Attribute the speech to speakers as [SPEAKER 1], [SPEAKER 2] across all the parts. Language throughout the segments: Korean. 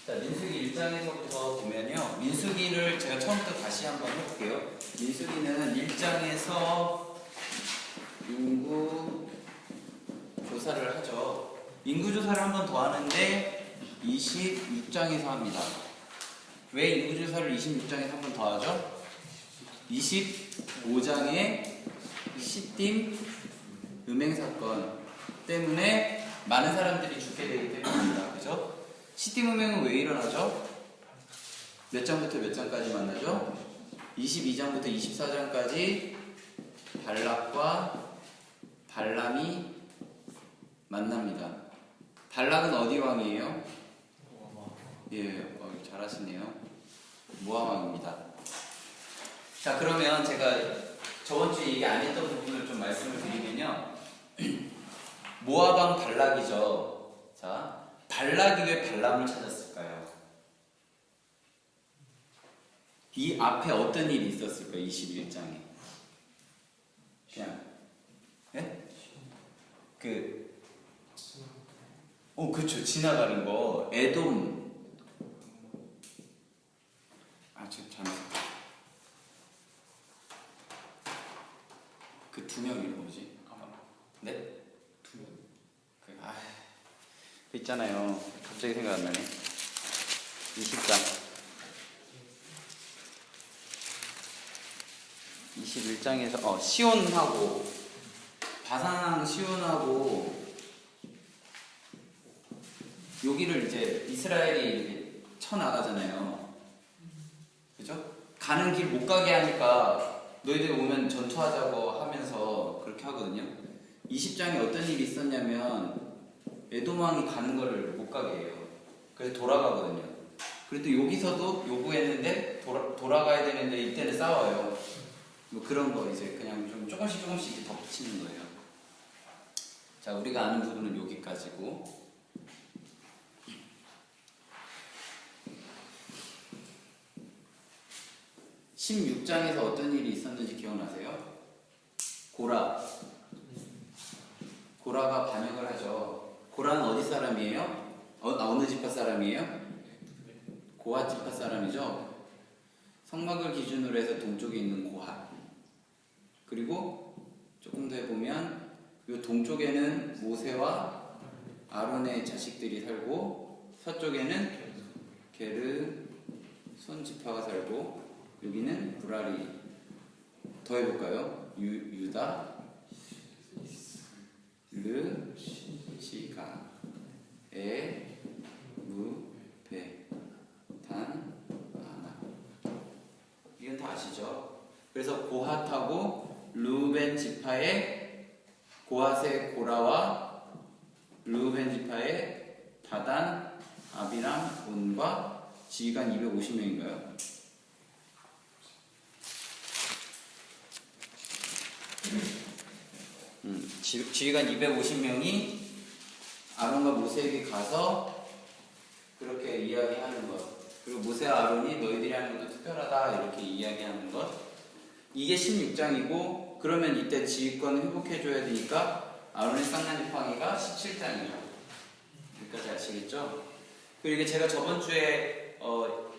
[SPEAKER 1] 자, 민수기 1장에서부터 보면요. 민수기를 제가 처음부터 다시 한번 해볼게요. 민수기는 1장에서 인구 조사를 하죠. 인구 조사를 한 번 더 하는데 26장에서 합니다. 왜 인구 조사를 26장에서 한 번 더 하죠? 25장에 시딤 음행 사건 때문에 많은 사람들이 죽게 되기 때문입니다. 그죠? 시딤 음행은 왜 일어나죠? 몇 장부터 몇 장까지 만나죠? 22장부터 24장까지 발락과 발람이 만납니다. 발락은 어디 왕이에요? 예, 잘하시네요. 모압 왕입니다. 자, 그러면 제가 저번 주에 얘기 안 했던 부분을 좀 말씀을 드리면요. 모압 왕 발락이죠. 자, 발락이 왜 발람을 찾았을까요? 이 앞에 어떤 일이 있었을까요? 21장에. 그냥, 예? 그쵸. 지나가는 거. 에돔. 잠깐만. 그 두 명이 뭐지? 네? 두 명? 그 있잖아요. 갑자기 생각 안 나네. 20장. 21장에서 시온하고 바산 시온하고 여기를 이제 이스라엘이 쳐나가잖아요. 그죠? 가는 길 못 가게 하니까 너희들 오면 전투하자고 하면서 그렇게 하거든요. 20장에 어떤 일이 있었냐면 에돔 왕이 가는 거를 못 가게 해요. 그래서 돌아가거든요. 그래도 여기서도 요구했는데 돌아가야 되는데 이때는 싸워요. 뭐 그런 거 이제 그냥 좀 조금씩 덧붙이는 거예요. 자, 우리가 아는 부분은 여기까지고. 16장에서 어떤 일이 있었는지 기억나세요? 고라가 반역을 하죠. 고라는 어디 사람이에요? 어느 지파 사람이에요? 고핫 지파 사람이죠. 성막을 기준으로 해서 동쪽에 있는 고핫. 그리고 조금 더 해보면 이 동쪽에는 모세와 아론의 자식들이 살고 서쪽에는 게르손 지파가 살고 여기는 브라리. 더 해볼까요? 유다, 르, 시가, 에, 무, 베, 단, 아나. 이건 다 아시죠? 그래서 고핫하고 르우벤 지파의 고핫의 고라와 르우벤 지파의 다단, 아비람, 온과 지휘관 250명인가요? 지휘관 250명이 아론과 모세에게 가서 그렇게 이야기하는 것. 그리고 모세와 아론이 너희들이 하는 것도 특별하다 이렇게 이야기하는 것. 이게 16장이고 그러면 이때 지휘권을 회복해줘야 되니까 아론의 쌍난지팡이가 17장이죠. 여기까지 아시겠죠? 그리고 이게 제가 저번 주에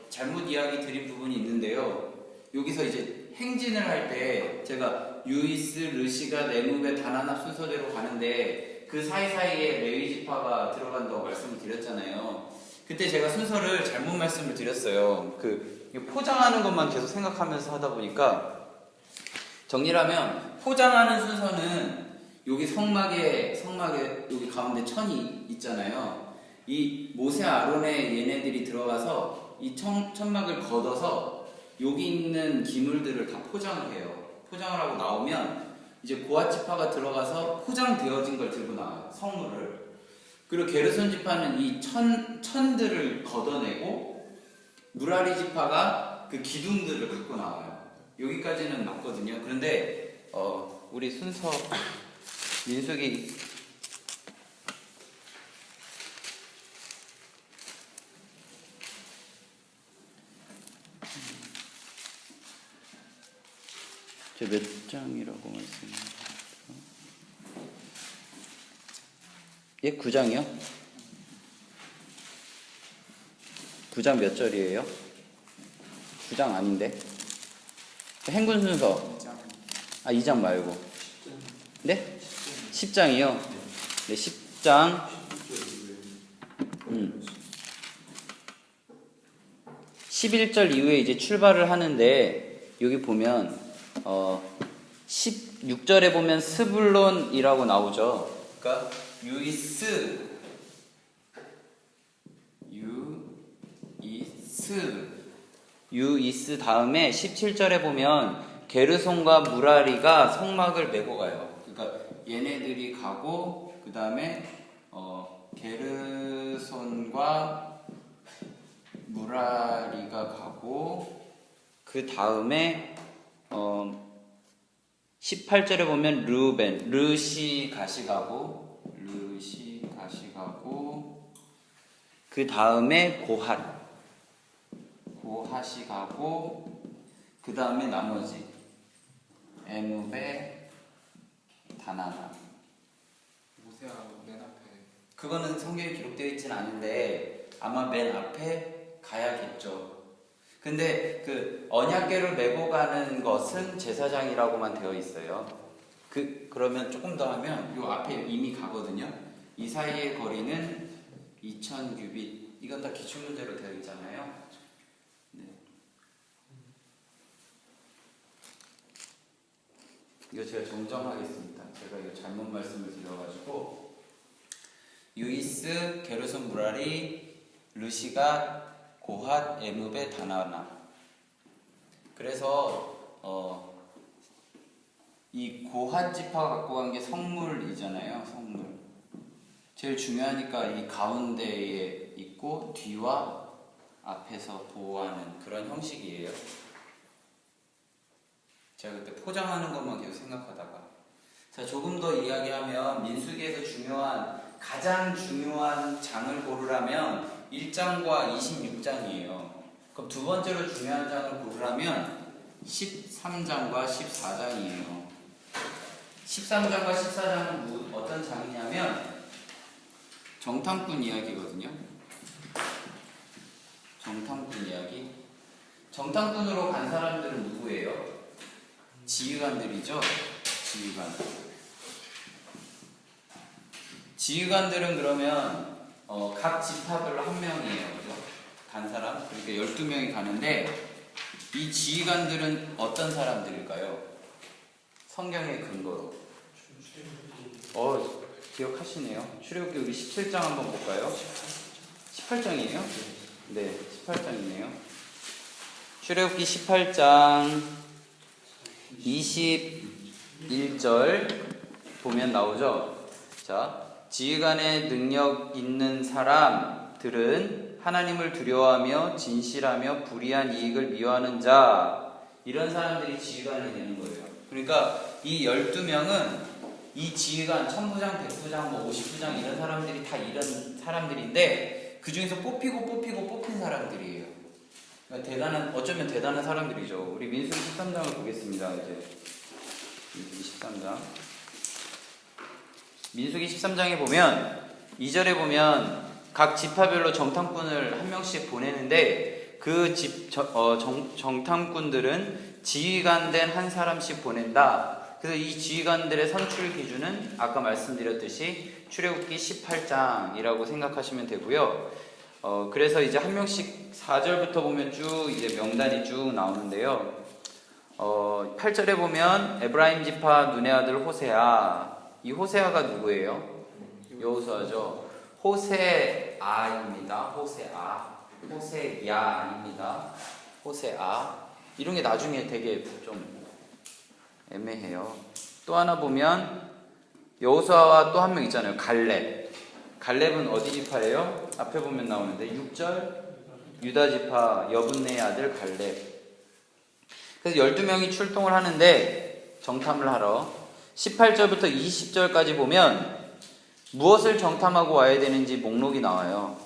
[SPEAKER 1] 잘못 이야기 드린 부분이 있는데요. 여기서 이제 행진을 할 때 제가 유이스, 르시가, 네무베, 다나나 순서대로 가는데 그 사이사이에 레위 지파가 들어간다고 말씀을 드렸잖아요. 그때 제가 순서를 잘못 말씀을 드렸어요. 포장하는 것만 계속 생각하면서 하다 보니까 정리를 하면 포장하는 순서는 여기 성막에 여기 가운데 천이 있잖아요. 이 모세 아론의 얘네들이 들어가서 이 천막을 걷어서 여기 있는 기물들을 다 포장을 해요. 포장을 하고 나오면 이제 고핫 지파가 들어가서 포장되어진 걸 들고 나와요. 성물을. 그리고 게르손 지파는 이 천들을 걷어내고 무라리 지파가 그 기둥들을 갖고 나와요. 여기까지는 맞거든요. 그런데 우리 순서 민수기 저 몇 장이라고 말씀드렸죠? 예, 9장이요? 9장 몇 절이에요? 9장 아닌데? 행군 순서. 2장 말고. 네? 10장이요? 네, 10장. 11절 이후에 이제 출발을 하는데, 여기 보면, 16절에 보면 스불론이라고 나오죠. 그러니까, 유이스 다음에 17절에 보면 게르손과 무라리가 성막을 메고 가요. 그러니까 얘네들이 가고 그 다음에 게르손과 무라리가 가고 그 다음에 18절에 보면 르시 가시 가고 그 다음에 고핫이 가고 그 다음에 나머지 에무베 다나나.
[SPEAKER 2] 모세아가 맨 앞에.
[SPEAKER 1] 그거는 성경에 기록되어 있지는 않은데 아마 맨 앞에 가야겠죠. 근데 그 언약궤를 메고 가는 것은 제사장이라고만 되어 있어요. 그러면 조금 더 하면 요 앞에 이미 가거든요. 이 사이의 거리는 2000규빗. 이건 다 기출문제로 되어 있잖아요. 네. 이거 제가 정정하겠습니다. 제가 이거 잘못 말씀을 드려가지고 유이스, 게르손, 무라리, 르시가, 고핫, 에무베, 다나나. 그래서 이 고핫 지파가 갖고 간 게 성물이잖아요. 성물. 제일 중요하니까 이 가운데에 있고 뒤와 앞에서 보호하는 그런 형식이에요. 제가 그때 포장하는 것만 계속 생각하다가 자, 조금 더 이야기하면 민수기에서 가장 중요한 장을 고르라면 1장과 26장이에요. 그럼 두 번째로 중요한 장을 고르라면 13장과 14장이에요. 13장과 14장은 어떤 장이냐면 정탐꾼 이야기거든요. 정탐꾼 이야기. 정탐꾼으로 간 사람들은 누구예요? 지휘관들이죠. 지휘관들은 그러면 각 지파별로 한 명이에요. 그죠? 간 사람. 그러니까 12명이 가는데 이 지휘관들은 어떤 사람들일까요? 성경의 근거로. 기억하시네요. 출애굽기 우리 17장 한번 볼까요? 18장이에요? 네, 18장이네요. 출애굽기 18장 21절 보면 나오죠. 자, 지휘관의 능력 있는 사람들은 하나님을 두려워하며 진실하며 불의한 이익을 미워하는 자, 이런 사람들이 지휘관이 되는 거예요. 그러니까 이 12명은 이 지휘관, 천부장, 백부장, 50부장 이런 사람들이 다 이런 사람들인데 그 중에서 뽑힌 사람들이에요. 그러니까 어쩌면 대단한 사람들이죠. 우리 민수기 13장을 보겠습니다. 이제 민수기 13장. 민수기 13장에 보면 2절에 보면 각 지파별로 정탐꾼을 한 명씩 보내는데 그 정탐꾼들은 지휘관된 한 사람씩 보낸다. 그래서 이 지휘관들의 선출 기준은 아까 말씀드렸듯이 출애굽기 18장이라고 생각하시면 되고요. 그래서 이제 한 명씩 4절부터 보면 쭉 이제 명단이 쭉 나오는데요. 8절에 보면 에브라임 지파 눈의 아들 호세아. 이 호세아가 누구예요? 여호수아죠. 호세아입니다. 호세야 아닙니다. 호세아. 이런 게 나중에 되게 좀 애매해요. 또 하나 보면 여호수아와 또 한 명 있잖아요. 갈렙은 어디 지파예요? 앞에 보면 나오는데 6절 유다 지파 여분네의 아들 갈렙. 그래서 12명이 출동을 하는데 정탐을 하러 18절부터 20절까지 보면 무엇을 정탐하고 와야 되는지 목록이 나와요.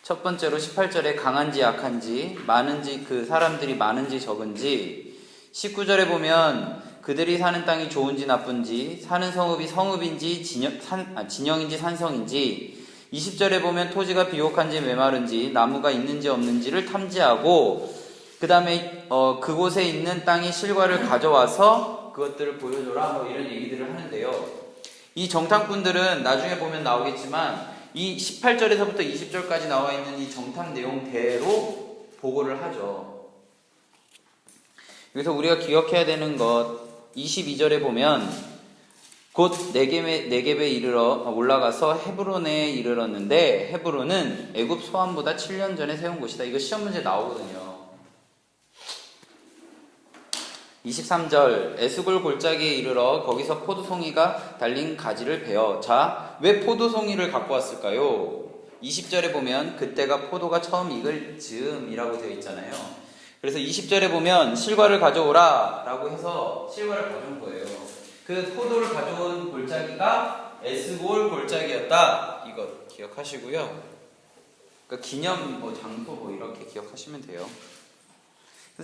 [SPEAKER 1] 첫 번째로 18절에 강한지 약한지, 많은지 그 사람들이 많은지 적은지, 19절에 보면 그들이 사는 땅이 좋은지 나쁜지, 사는 성읍이 성읍인지 진영인지 산성인지, 20절에 보면 토지가 비옥한지 메마른지 나무가 있는지 없는지를 탐지하고 그 다음에 그곳에 있는 땅의 실과를 가져와서 그것들을 보여줘라 뭐 이런 얘기들을 하는데요. 이 정탐꾼들은 나중에 보면 나오겠지만 이 18절에서부터 20절까지 나와 있는 이 정탐 내용대로 보고를 하죠. 여기서 우리가 기억해야 되는 것 22절에 보면 곧 네겝에 이르러 올라가서 헤브론에 이르렀는데 헤브론은 애굽 소환보다 7년 전에 세운 곳이다. 이거 시험 문제 나오거든요. 23절 에스골 골짜기에 이르러 거기서 포도송이가 달린 가지를 베어. 자, 왜 포도송이를 갖고 왔을까요? 20절에 보면 그때가 포도가 처음 익을 즈음이라고 되어 있잖아요. 그래서 20절에 보면 실과를 가져오라 라고 해서 실과를 가져온 거예요. 그 포도를 가져온 골짜기가 에스골 골짜기였다. 이거 기억하시고요. 그러니까 기념 장소 이렇게 기억하시면 돼요.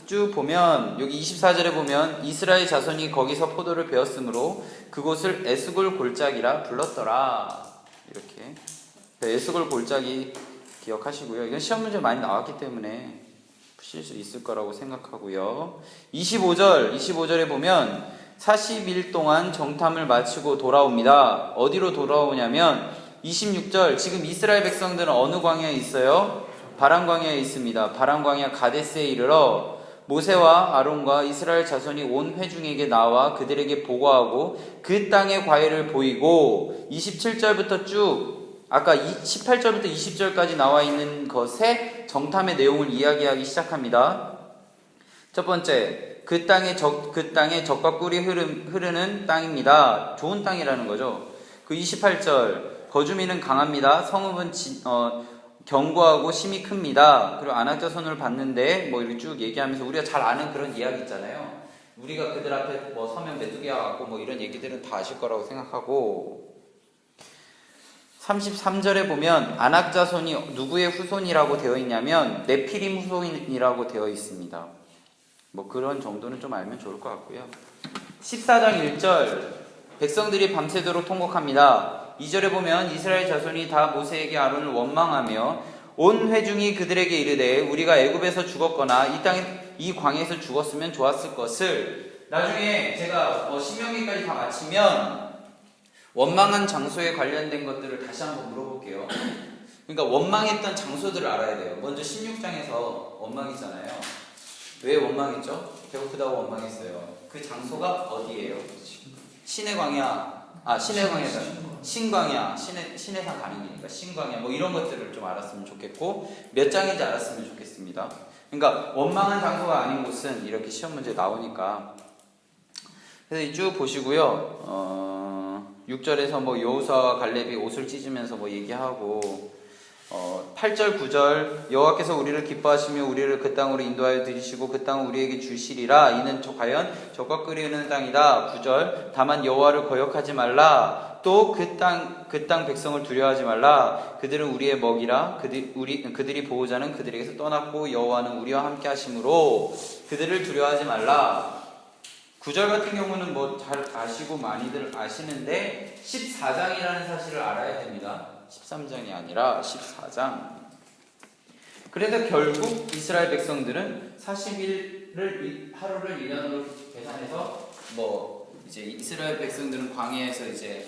[SPEAKER 1] 쭉 보면 여기 24절에 보면 이스라엘 자손이 거기서 포도를 베었으므로 그곳을 에스골 골짜기라 불렀더라. 이렇게 에스골 골짜기 기억하시고요. 이건 시험 문제 많이 나왔기 때문에 푸실 수 있을 거라고 생각하고요. 25절에 보면 40일 동안 정탐을 마치고 돌아옵니다. 어디로 돌아오냐면 26절 지금 이스라엘 백성들은 어느 광야에 있어요? 바람 광야에 있습니다. 바람 광야 가데스에 이르러 모세와 아론과 이스라엘 자손이 온 회중에게 나와 그들에게 보고하고 그 땅의 과일을 보이고 27절부터 쭉 아까 18절부터 20절까지 나와 있는 것의 정탐의 내용을 이야기하기 시작합니다. 첫 번째, 그 땅에 젖과 꿀이 흐르는 땅입니다. 좋은 땅이라는 거죠. 그 28절, 거주민은 강합니다. 성읍은 견고하고 심이 큽니다. 그리고 안악자손을 봤는데 뭐 이렇게 쭉 얘기하면서 우리가 잘 아는 그런 이야기 있잖아요. 우리가 그들 앞에 뭐 서면 메뚜기와 같고 뭐 이런 얘기들은 다 아실 거라고 생각하고 33절에 보면 안악자손이 누구의 후손이라고 되어 있냐면 네피림 후손이라고 되어 있습니다. 뭐 그런 정도는 좀 알면 좋을 것 같고요. 14장 1절 백성들이 밤새도록 통곡합니다. 2절에 보면 이스라엘 자손이 다 모세에게 아론을 원망하며 온 회중이 그들에게 이르되 우리가 애굽에서 죽었거나 이 광야에서 죽었으면 좋았을 것을. 나중에 제가 신명기까지 다 마치면 원망한 장소에 관련된 것들을 다시 한번 물어볼게요. 그러니까 원망했던 장소들을 알아야 돼요. 먼저 16장에서 원망했잖아요. 왜 원망했죠? 배고프다고 원망했어요. 그 장소가 어디예요? 신의 광야, 신의 광야다. 신광야, 신의 산 가는 길이니까 신광야 뭐 이런 것들을 좀 알았으면 좋겠고 몇 장인지 알았으면 좋겠습니다. 그러니까 원망한 장소가 아닌 곳은 이렇게 시험 문제 나오니까. 그래서 쭉 보시고요. 6절에서 뭐 여호수아와 갈렙이 옷을 찢으면서 뭐 얘기하고 8절 9절 여호와께서 우리를 기뻐하시며 우리를 그 땅으로 인도하여 들이시고 그 땅을 우리에게 주시리라. 이는 과연 젖과 끓이 흐르는 땅이다. 9절 다만 여호와를 거역하지 말라. 또 그 땅 백성을 두려워하지 말라. 그들은 우리의 먹이라. 그들이 보호자는 그들에게서 떠났고 여호와는 우리와 함께 하심으로 그들을 두려워하지 말라. 9절 같은 경우는 뭐 잘 아시고 많이들 아시는데 14장이라는 사실을 알아야 됩니다. 13장이 아니라 14장. 그래서 결국 이스라엘 백성들은 40일을 하루를 1년으로 계산해서 뭐 이제 이스라엘 백성들은 광야에서 이제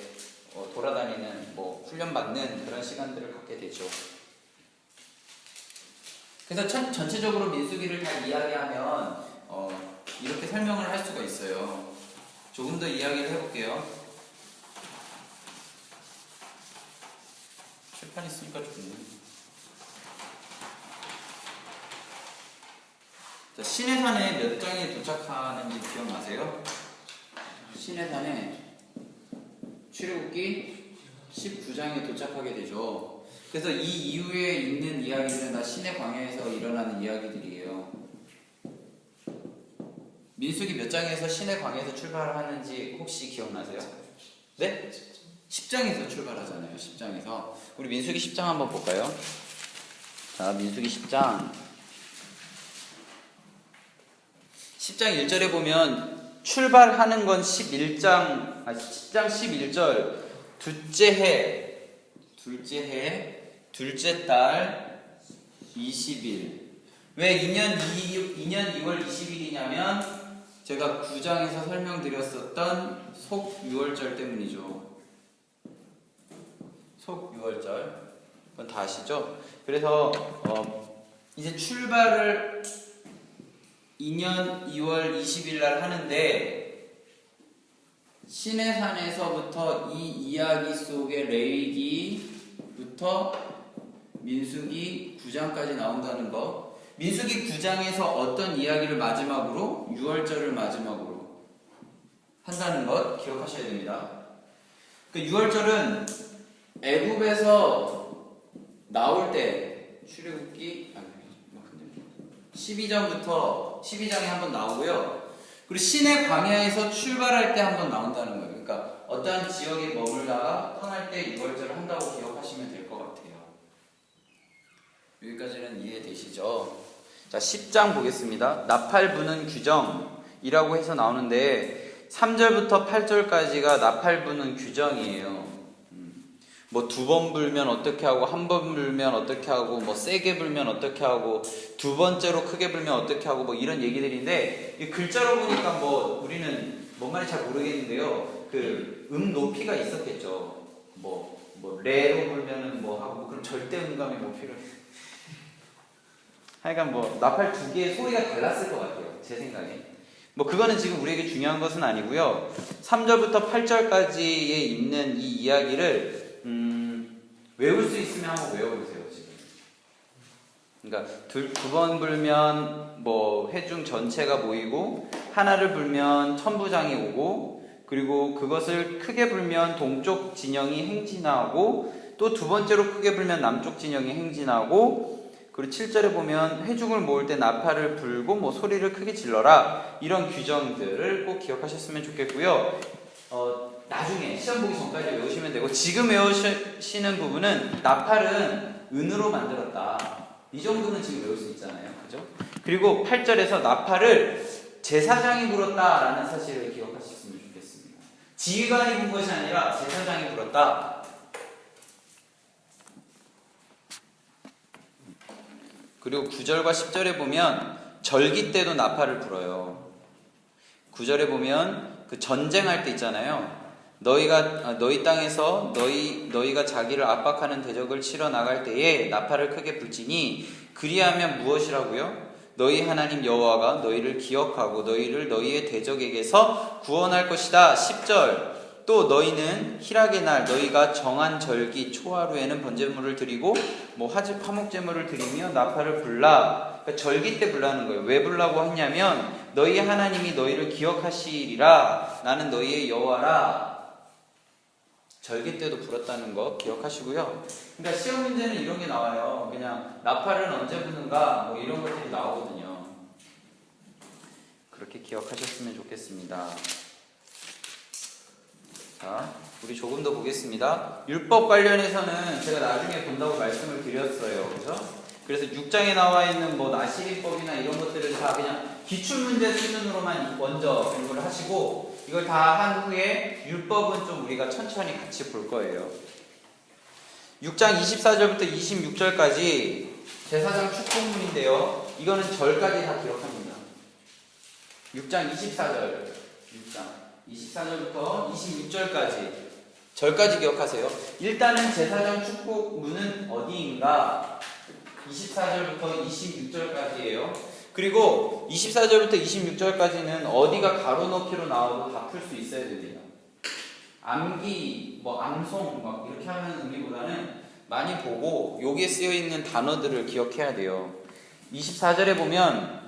[SPEAKER 1] 돌아다니는 뭐 훈련받는 그런 시간들을 갖게 되죠. 그래서 전체적으로 민수기를 다 이야기하면 이렇게 설명을 할 수가 있어요. 조금 더 이야기를 해볼게요. 칠판 있으니까 좋네. 자, 시내산에 몇 장에 도착하는지 기억나세요? 시내산에 출애굽기 19장에 도착하게 되죠. 그래서 이 이후에 있는 이야기들은 다 시내 광야에서 일어나는 이야기들이에요. 민수기 몇 장에서 시내 광야에서 출발하는지 혹시 기억나세요? 네? 10장에서 출발하잖아요. 10장에서. 우리 민수기 10장 한번 볼까요? 자, 민수기 10장 1절에 보면 출발하는 건 10장 11절 둘째 둘째 해, 둘째 달 20일. 왜 2년 2월 20일이냐면 제가 9장에서 설명드렸었던 속 6월절 때문이죠. 속 6월절. 그건 다 아시죠? 그래서 이제 출발을 2년 2월 20일 날 하는데 시내산에서부터 이 이야기 속의 레위기부터 민수기 9장까지 나온다는 거. 민수기 9장에서 어떤 이야기를 마지막으로 6월절을 마지막으로 한다는 것 기억하셔야 됩니다. 그 6월절은 애굽에서 나올 때 출애굽기 12장에 한번 나오고요. 그리고 시내 광야에서 출발할 때 한번 나온다는 거예요. 그러니까 어떠한 지역에 머물다가 떠날 때 6월절을 한다고 기억하시면 될 것 같아요. 여기까지는 이해되시죠? 자, 10장 보겠습니다. 나팔 부는 규정이라고 해서 나오는데 3절부터 8절까지가 나팔 부는 규정이에요. 뭐 2번 불면 어떻게 하고, 1번 불면 어떻게 하고, 뭐 세게 불면 어떻게 하고, 2번째로 크게 불면 어떻게 하고, 뭐 이런 얘기들인데 이 글자로 보니까 뭐 우리는 뭔 말인지 잘 모르겠는데요. 그 높이가 있었겠죠. 뭐 레로 불면은 뭐 하고, 뭐 그럼 절대 음감이 뭐 필요해. 하여간 뭐 나팔 두 개의 소리가 달랐을 것 같아요. 제 생각에. 뭐 그거는 지금 우리에게 중요한 것은 아니고요. 3절부터 8절까지에 있는 이 이야기를 외울 수 있으면 한번 외워보세요. 지금. 그러니까 두 번 불면 뭐 회중 전체가 모이고, 하나를 불면 천부장이 오고, 그리고 그것을 크게 불면 동쪽 진영이 행진하고, 또 2번째로 크게 불면 남쪽 진영이 행진하고, 그리고 7절에 보면 회중을 모을 때 나팔을 불고 뭐 소리를 크게 질러라, 이런 규정들을 꼭 기억하셨으면 좋겠고요. 나중에 시험 보기 전까지 외우시면 되고, 지금 외우시는 부분은 나팔은 은으로 만들었다, 이 정도는 지금 외울 수 있잖아요. 그죠? 그리고 8절에서 나팔을 제사장이 불었다라는 사실을 기억하셨으면 좋겠습니다. 지휘관이 분 것이 아니라 제사장이 불었다. 그리고 9절과 10절에 보면 절기 때도 나팔을 불어요. 9절에 보면 그 전쟁할 때 있잖아요. 너희 땅에서 너희가 자기를 압박하는 대적을 치러 나갈 때에 나팔을 크게 불지니, 그리하면 무엇이라고요? 너희 하나님 여호와가 너희를 기억하고 너희를 너희의 대적에게서 구원할 것이다. 10절. 또 너희는 희락의 날 너희가 정한 절기 초하루에는 번제물을 드리고 뭐 화목제물을 드리며 나팔을 불라. 그러니까 절기 때 불라는 거예요. 왜 불라고 했냐면 너희 하나님이 너희를 기억하시리라, 나는 너희의 여호와라. 절기 때도 불었다는 거 기억하시고요. 그러니까 시험 문제는 이런 게 나와요. 그냥 나팔은 언제 부는가 뭐 이런 것들이 나오거든요. 그렇게 기억하셨으면 좋겠습니다. 자, 우리 조금 더 보겠습니다. 율법 관련해서는 제가 나중에 본다고 말씀을 드렸어요. 그죠? 그래서 6장에 나와 있는 뭐 나시리법이나 이런 것들을 다 그냥 기출문제 수준으로만 먼저 공부를 하시고, 이걸 다 한 후에 율법은 좀 우리가 천천히 같이 볼 거예요. 6장 24절부터 26절까지 제사장 축복문인데요. 이거는 절까지 다 기억합니다. 6장 24절, 24절부터 26절까지 절까지 기억하세요. 일단은 제사장 축복문은 어디인가? 24절부터 26절까지예요. 그리고 24절부터 26절까지는 어디가 가로넣기로 나와도 다 풀 수 있어야 됩니다. 암기, 뭐 암송 막 이렇게 하는 의미보다는 많이 보고 여기에 쓰여 있는 단어들을 기억해야 돼요. 24절에 보면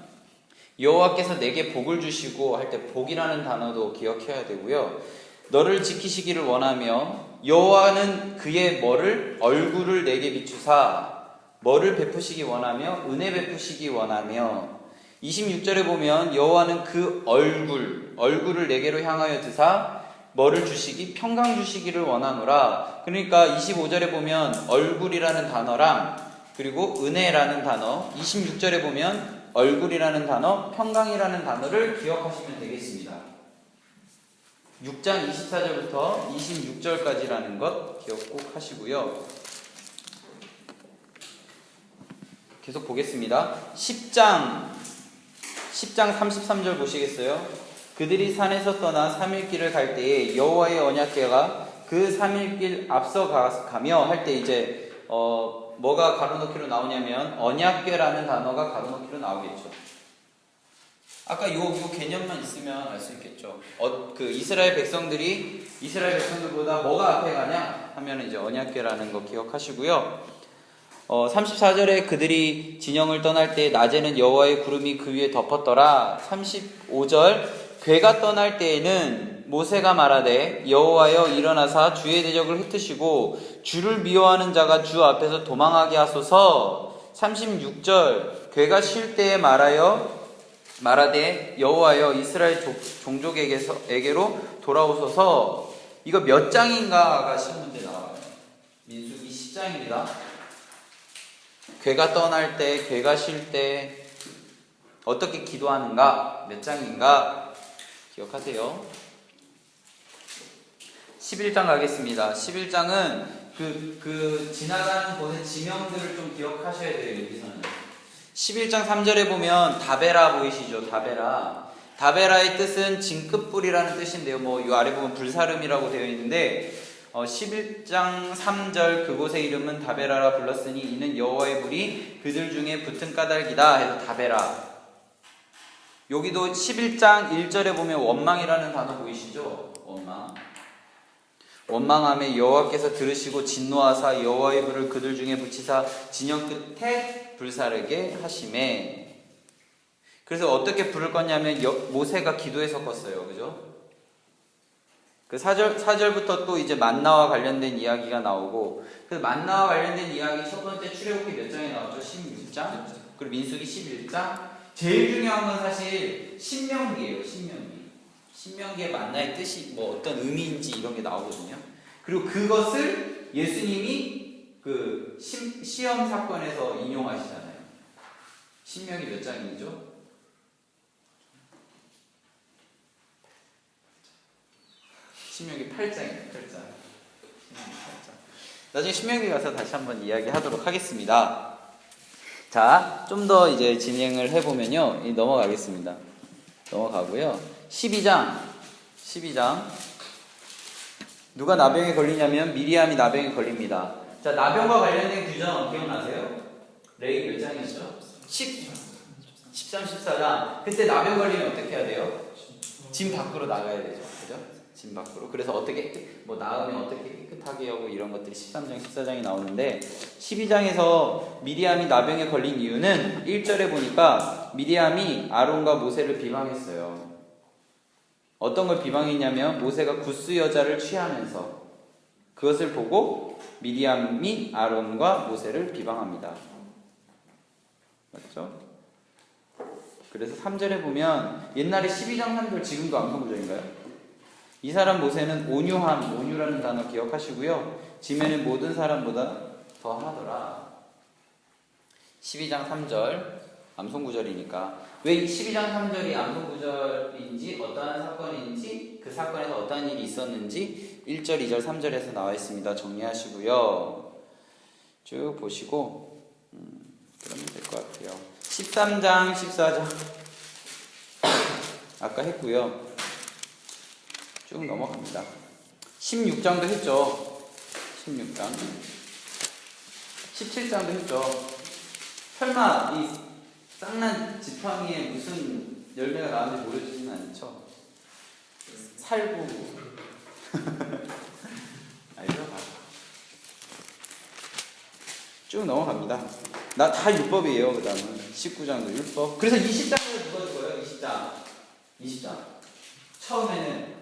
[SPEAKER 1] 여호와께서 내게 복을 주시고 할 때 복이라는 단어도 기억해야 되고요. 너를 지키시기를 원하며 여호와는 그의 얼굴을 내게 비추사 뭐를 베푸시기 원하며 은혜 베푸시기 원하며. 26절에 보면 여호와는 그 얼굴을 내게로 향하여 드사 뭐를 주시기? 평강 주시기를 원하노라. 그러니까 25절에 보면 얼굴이라는 단어랑 그리고 은혜라는 단어, 26절에 보면 얼굴이라는 단어, 평강이라는 단어를 기억하시면 되겠습니다. 6장 24절부터 26절까지라는 것 기억 꼭 하시고요. 계속 보겠습니다. 10장 33절 보시겠어요? 그들이 산에서 떠나 3일 길을 갈 때에 여호와의 언약궤가 그 3일 길 앞서 가며 할 때 이제 뭐가 가로놓기로 나오냐면 언약궤라는 단어가 가로놓기로 나오겠죠. 아까 요 개념만 있으면 알 수 있겠죠. 그 이스라엘 백성들보다 뭐가 앞에 가냐 하면 이제 언약궤라는 거 기억하시고요. 34절에 그들이 진영을 떠날 때 낮에는 여호와의 구름이 그 위에 덮었더라. 35절 궤가 떠날 때에는 모세가 말하되 여호와여 일어나사 주의 대적을 흩으시고 주를 미워하는 자가 주 앞에서 도망하게 하소서. 36절 궤가 쉴 때에 말하되 여호와여 이스라엘 종족에게로 돌아오소서. 이거 몇 장인가가 시험 문제 나와요. 민수기 10장입니다. 궤가 떠날 때, 궤가 쉴 때 어떻게 기도하는가, 몇 장인가 기억하세요. 11장 가겠습니다. 11장은 그 지나가는 곳의 지명들을 좀 기억하셔야 돼요. 여기서는 11장 3절에 보면 다베라 보이시죠? 다베라의 뜻은 진급불이라는 뜻인데요. 이 아래 보면 불사름이라고 되어 있는데 11장 3절 그곳의 이름은 다베라라 불렀으니 이는 여호와의 불이 그들 중에 붙은 까닭이다 해서 다베라. 여기도 11장 1절에 보면 원망이라는 단어 보이시죠? 원망함에 여호와께서 들으시고 진노하사 여호와의 불을 그들 중에 붙이사 진영 끝에 불사르게 하시매. 그래서 어떻게 불을 껐냐면 모세가 기도해서 껐어요. 그죠? 그 4절부터 또 이제 만나와 관련된 이야기가 나오고, 그 만나와 관련된 이야기 첫 번째 출애굽기 몇 장에 나왔죠? 16장, 그리고 민수기 11장. 제일 중요한 건 사실 신명기예요. 신명기의 만나의 뜻이 어떤 의미인지 이런 게 나오거든요. 그리고 그것을 예수님이 그 시험 사건에서 인용하시잖아요. 신명기 몇 장이죠? 신명기 8장이에요. 8장. 나중에 신명기 가서 다시 한번 이야기하도록 하겠습니다. 자, 좀 더 이제 진행을 해보면요. 넘어가고요. 12장. 누가 나병에 걸리냐면 미리암이 나병에 걸립니다. 자, 나병과 관련된 규정 기억나세요? 레위 몇 장이었죠? 13, 14장. 그때 나병 걸리면 어떻게 해야 돼요? 진 밖으로 나가야 되죠. 그죠? 진 밖으로. 그래서 어떻게, 나으면 어떻게 깨끗하게 하고 이런 것들이 13장, 14장이 나오는데, 12장에서 미리암이 나병에 걸린 이유는 1절에 보니까 미리암이 아론과 모세를 비방했어요. 어떤 걸 비방했냐면 모세가 구스 여자를 취하면서 그것을 보고 미리암이 아론과 모세를 비방합니다. 맞죠? 그래서 3절에 보면 옛날에 12장 3절 지금도 암송구절인가요? 이 사람 모세는 온유라는 단어 기억하시고요. 지면의 모든 사람보다 더하더라. 12장 3절 암송구절이니까 왜 12장 3절이 암송구절인지 어떠한 사건인지 그 사건에서 어떠한 일이 있었는지 1절, 2절, 3절에서 나와 있습니다. 정리하시고요. 쭉 보시고 그러면 될 것 같아요. 13장, 14장 아까 했고요. 쭉 넘어갑니다. 16장도 했죠. 16장 17장도 했죠. 설마 이 쌍난 지팡이에 무슨 열매가 나왔는지 모르지는 않죠. 살구 알죠? 쭉 넘어갑니다. 나 다 율법이에요. 그 다음은 19장도 율법. 그래서 20장에서 누가 죽어요? 20장 처음에는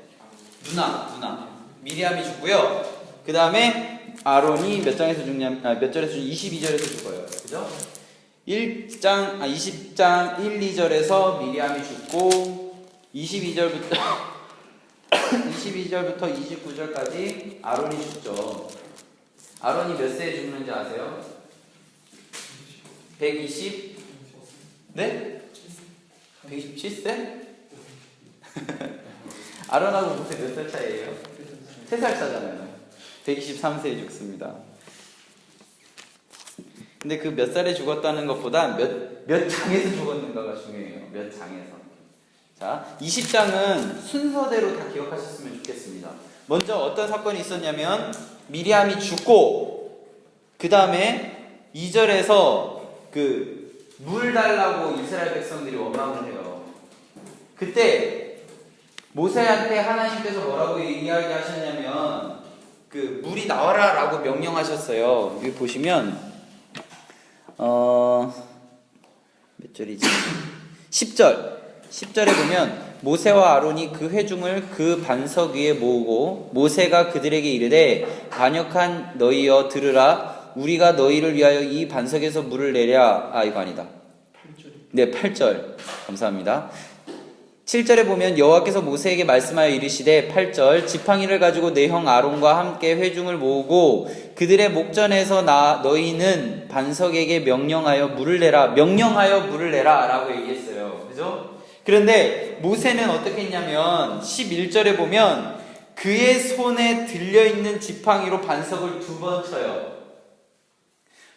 [SPEAKER 1] 누나 미리암이 죽고요. 그 다음에 아론이 몇 절에서 죽냐면 22절에서 죽어요. 그죠? 20장 1, 2절에서 미리암이 죽고 22절부터 29절까지 아론이 죽죠. 아론이 몇 세에 죽는지 아세요? 120? 네? 127세? 아론하고 모세 몇 살 차이예요? 3살 차잖아요. 123세에 죽습니다. 근데 그 몇 살에 죽었다는 것보다 몇 장에서 죽었는가가 중요해요. 몇 장에서. 자, 20장은 순서대로 다 기억하셨으면 좋겠습니다. 먼저 어떤 사건이 있었냐면 미리암이 죽고 그 다음에 2절에서 그 물 달라고 이스라엘 백성들이 원망을 해요. 그때 모세한테 하나님께서 뭐라고 이야기하셨냐면 그 물이 나와라 라고 명령하셨어요. 여기 보시면 몇 절이지? 10절에 보면 모세와 아론이 그 회중을 그 반석 위에 모으고 모세가 그들에게 이르되 반역한 너희여 들으라 우리가 너희를 위하여 이 반석에서 물을 내랴. 이거 아니다.
[SPEAKER 2] 8절.
[SPEAKER 1] 네, 8절. 감사합니다. 7절에 보면 여호와께서 모세에게 말씀하여 이르시되 8절 지팡이를 가지고 내 형 아론과 함께 회중을 모으고 그들의 목전에서 너희는 반석에게 명령하여 물을 내라 라고 얘기했어요. 그죠? 그런데 모세는 어떻게 했냐면 11절에 보면 그의 손에 들려있는 지팡이로 반석을 2번 쳐요.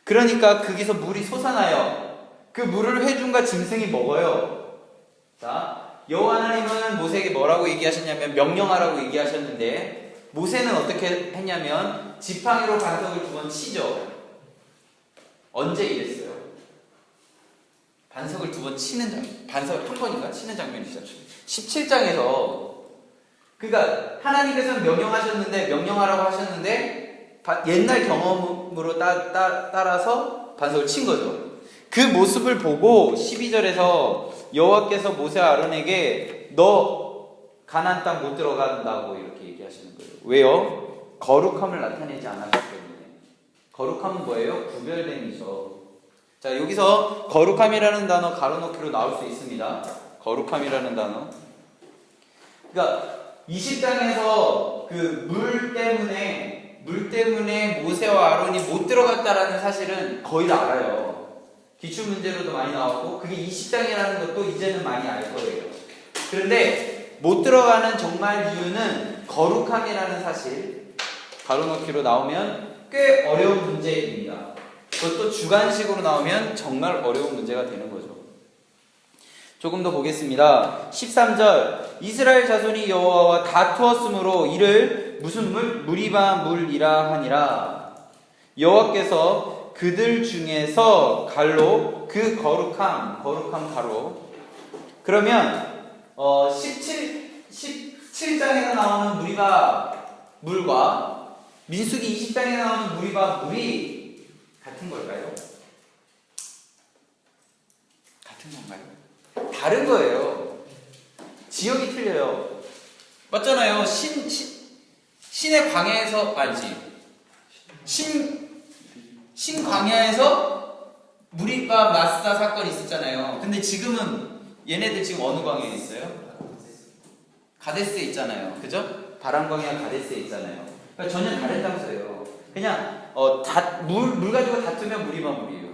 [SPEAKER 1] 그러니까 거기서 물이 솟아나요. 그 물을 회중과 짐승이 먹어요. 자, 여호와 하나님은 모세에게 뭐라고 얘기하셨냐면 명령하라고 얘기하셨는데 모세는 어떻게 했냐면 지팡이로 반석을 2번 치죠. 언제 이랬어요? 반석을 2번 치는 장면, 반석을 한 번인가 치는 장면이 있었죠. 17장에서 그러니까 하나님께서는 명령하라고 하셨는데 옛날 경험으로 따라서 반석을 친 거죠. 그 모습을 보고 12절에서 여호와께서 모세와 아론에게 너 가나안 땅 못 들어간다고 이렇게 얘기하시는 거예요. 왜요? 거룩함을 나타내지 않았기 때문에. 거룩함은 뭐예요? 구별됨이죠. 자, 여기서 거룩함이라는 단어 가로놓기로 나올 수 있습니다. 거룩함이라는 단어. 그러니까 20장에서 그 물 때문에 모세와 아론이 못 들어갔다라는 사실은 거의 다 알아요. 기출문제로도 많이 나왔고 그게 20장이라는 것도 이제는 많이 알 거예요. 그런데 못 들어가는 정말 이유는 거룩함이라는 사실 가로놓기로 나오면 꽤 어려운 문제입니다. 그것도 주관식으로 나오면 정말 어려운 문제가 되는 거죠. 조금 더 보겠습니다. 13절 이스라엘 자손이 여호와와 다투었으므로 이를 무슨 물? 무리바 물이라 하니라. 여호와께서 그들 중에서 갈로 그 거룩함 가로. 그러면 17장에서 나오는 무리바 물과 민수기 20장에 나오는 무리바 물이 같은 걸까요? 같은 건가요? 다른 거예요. 지역이 틀려요. 맞잖아요. 신의 광야에서 아니지. 신광야에서 무리바 마스다 사건이 있었잖아요. 근데 지금은 얘네들 지금 어느 광야에 있어요? 가데스에 있잖아요. 그죠? 바람광야 가데스에 있잖아요. 그러니까 전혀 다르다면서요. 그냥 물 가지고 다투면 무리바 물이에요.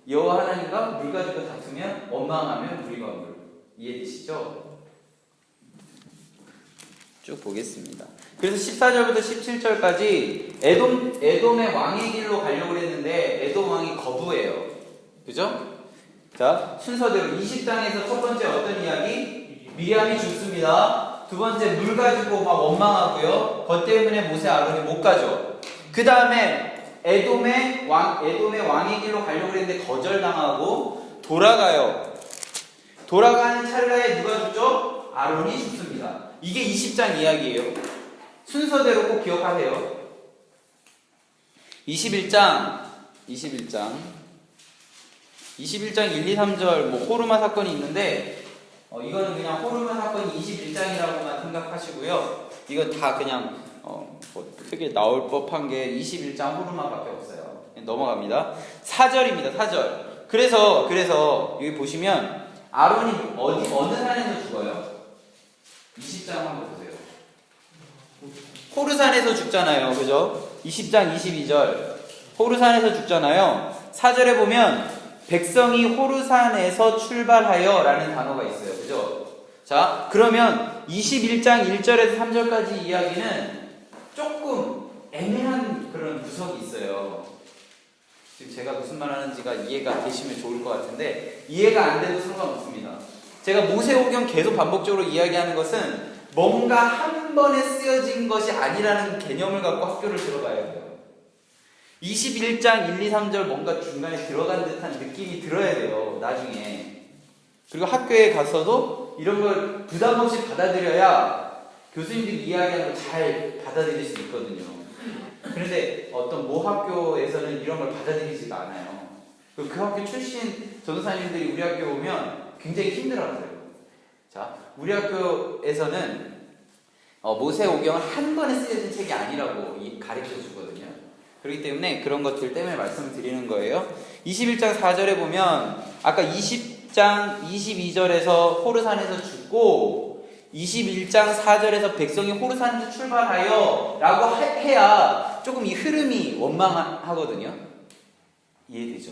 [SPEAKER 1] 여호와 하나님과 물 가지고 다투면 원망하면 무리바 물. 이해되시죠? 쭉 보겠습니다. 그래서 14절부터 17절까지 에돔의 왕의 길로 가려고 했는데 에돔 왕이 거부해요. 그죠? 자, 순서대로 20장에서 첫 번째 어떤 이야기? 미리암이 죽습니다. 두 번째 물 가지고 막 원망하고요. 그것 때문에 모세 아론이 못 가죠. 그 다음에 에돔의 왕의 길로 가려고 했는데 거절당하고 돌아가요. 돌아가는 찰나에 누가 죽죠? 아론이 죽습니다. 이게 20장 이야기예요. 순서대로 꼭 기억하세요. 21장 1, 2, 3절 호르마 사건이 있는데 이거는 그냥 호르마 사건이 21장이라고만 생각하시고요. 이거 다 그냥 크게 나올 법한 게 21장 호르마밖에 없어요. 넘어갑니다. 4절입니다. 4절. 그래서 여기 보시면 아론이 어느 산에서 죽어요? 20장 한번 보세요. 호르산에서 죽잖아요. 그죠? 20장 22절. 호르산에서 죽잖아요. 4절에 보면 백성이 호르산에서 출발하여 라는 단어가 있어요. 그죠? 자, 그러면 21장 1절에서 3절까지 이야기는 조금 애매한 그런 구석이 있어요. 지금 제가 무슨 말 하는지가 이해가 되시면 좋을 것 같은데 이해가 안 돼도 상관없습니다. 제가 모세오경 계속 반복적으로 이야기하는 것은 뭔가 한 번에 쓰여진 것이 아니라는 개념을 갖고 학교를 들어가야 돼요. 21장 1, 2, 3절 뭔가 중간에 들어간 듯한 느낌이 들어야 돼요. 나중에. 그리고 학교에 가서도 이런 걸 부담 없이 받아들여야 교수님들이 이야기하는 걸 잘 받아들일 수 있거든요. 그런데 어떤 모 학교에서는 이런 걸 받아들이지가 않아요. 그 학교 출신 전도사님들이 우리 학교에 오면 굉장히 힘들어하세요. 자, 우리 학교에서는 모세오경은 한 번에 쓰여진 책이 아니라고 가르쳐 주거든요. 그렇기 때문에 그런 것들 때문에 말씀을 드리는 거예요. 21장 4절에 보면 아까 20장 22절에서 호르산에서 죽고 21장 4절에서 백성이 호르산에서 출발하여 라고 해야 조금 이 흐름이 원만하거든요. 이해되죠?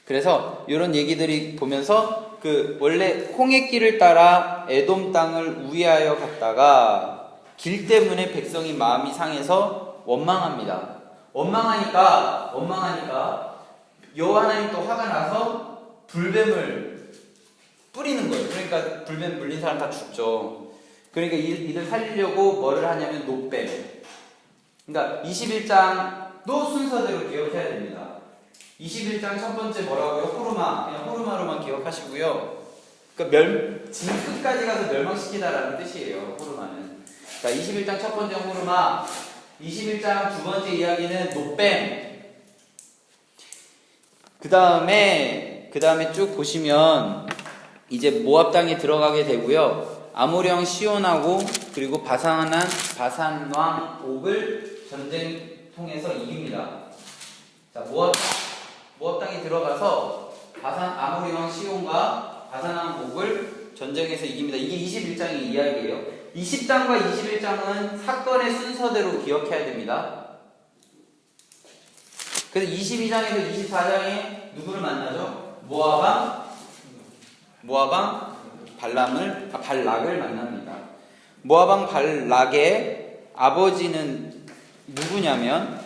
[SPEAKER 1] 그래서 이런 얘기들이 보면서 원래 홍해길을 따라 에돔 땅을 우회하여 갔다가 길 때문에 백성이 마음이 상해서 원망합니다. 원망하니까 여호와 하나님 또 화가 나서 불뱀을 뿌리는 거예요. 그러니까 불뱀 물린 사람 다 죽죠. 그러니까 이들 살리려고 뭐를 하냐면 노뱀. 그러니까 21장도 순서대로 기억해야 됩니다. 21장 첫 번째 뭐라고요? 호르마. 그냥 호르마로만 기억하시고요. 그러니까 진 끝까지 가서 멸망시키다라는 뜻이에요. 호르마는. 자, 21장 첫 번째 호르마, 21장 두 번째 이야기는 노뱀. 그 다음에 쭉 보시면 이제 모압 땅에 들어가게 되고요. 아모리왕 시온하고 그리고 바산 왕 옥을 전쟁 통해서 이깁니다. 자, 모압 땅에 들어가서 아모리 왕 시온과 바산 왕 옥을 전쟁에서 이깁니다. 이게 21장의 이야기예요. 20장과 21장은 사건의 순서대로 기억해야 됩니다. 그래서 22장에서 24장에 누구를 만나죠? 모압왕 발락을 만납니다. 모압왕 발락의 아버지는 누구냐면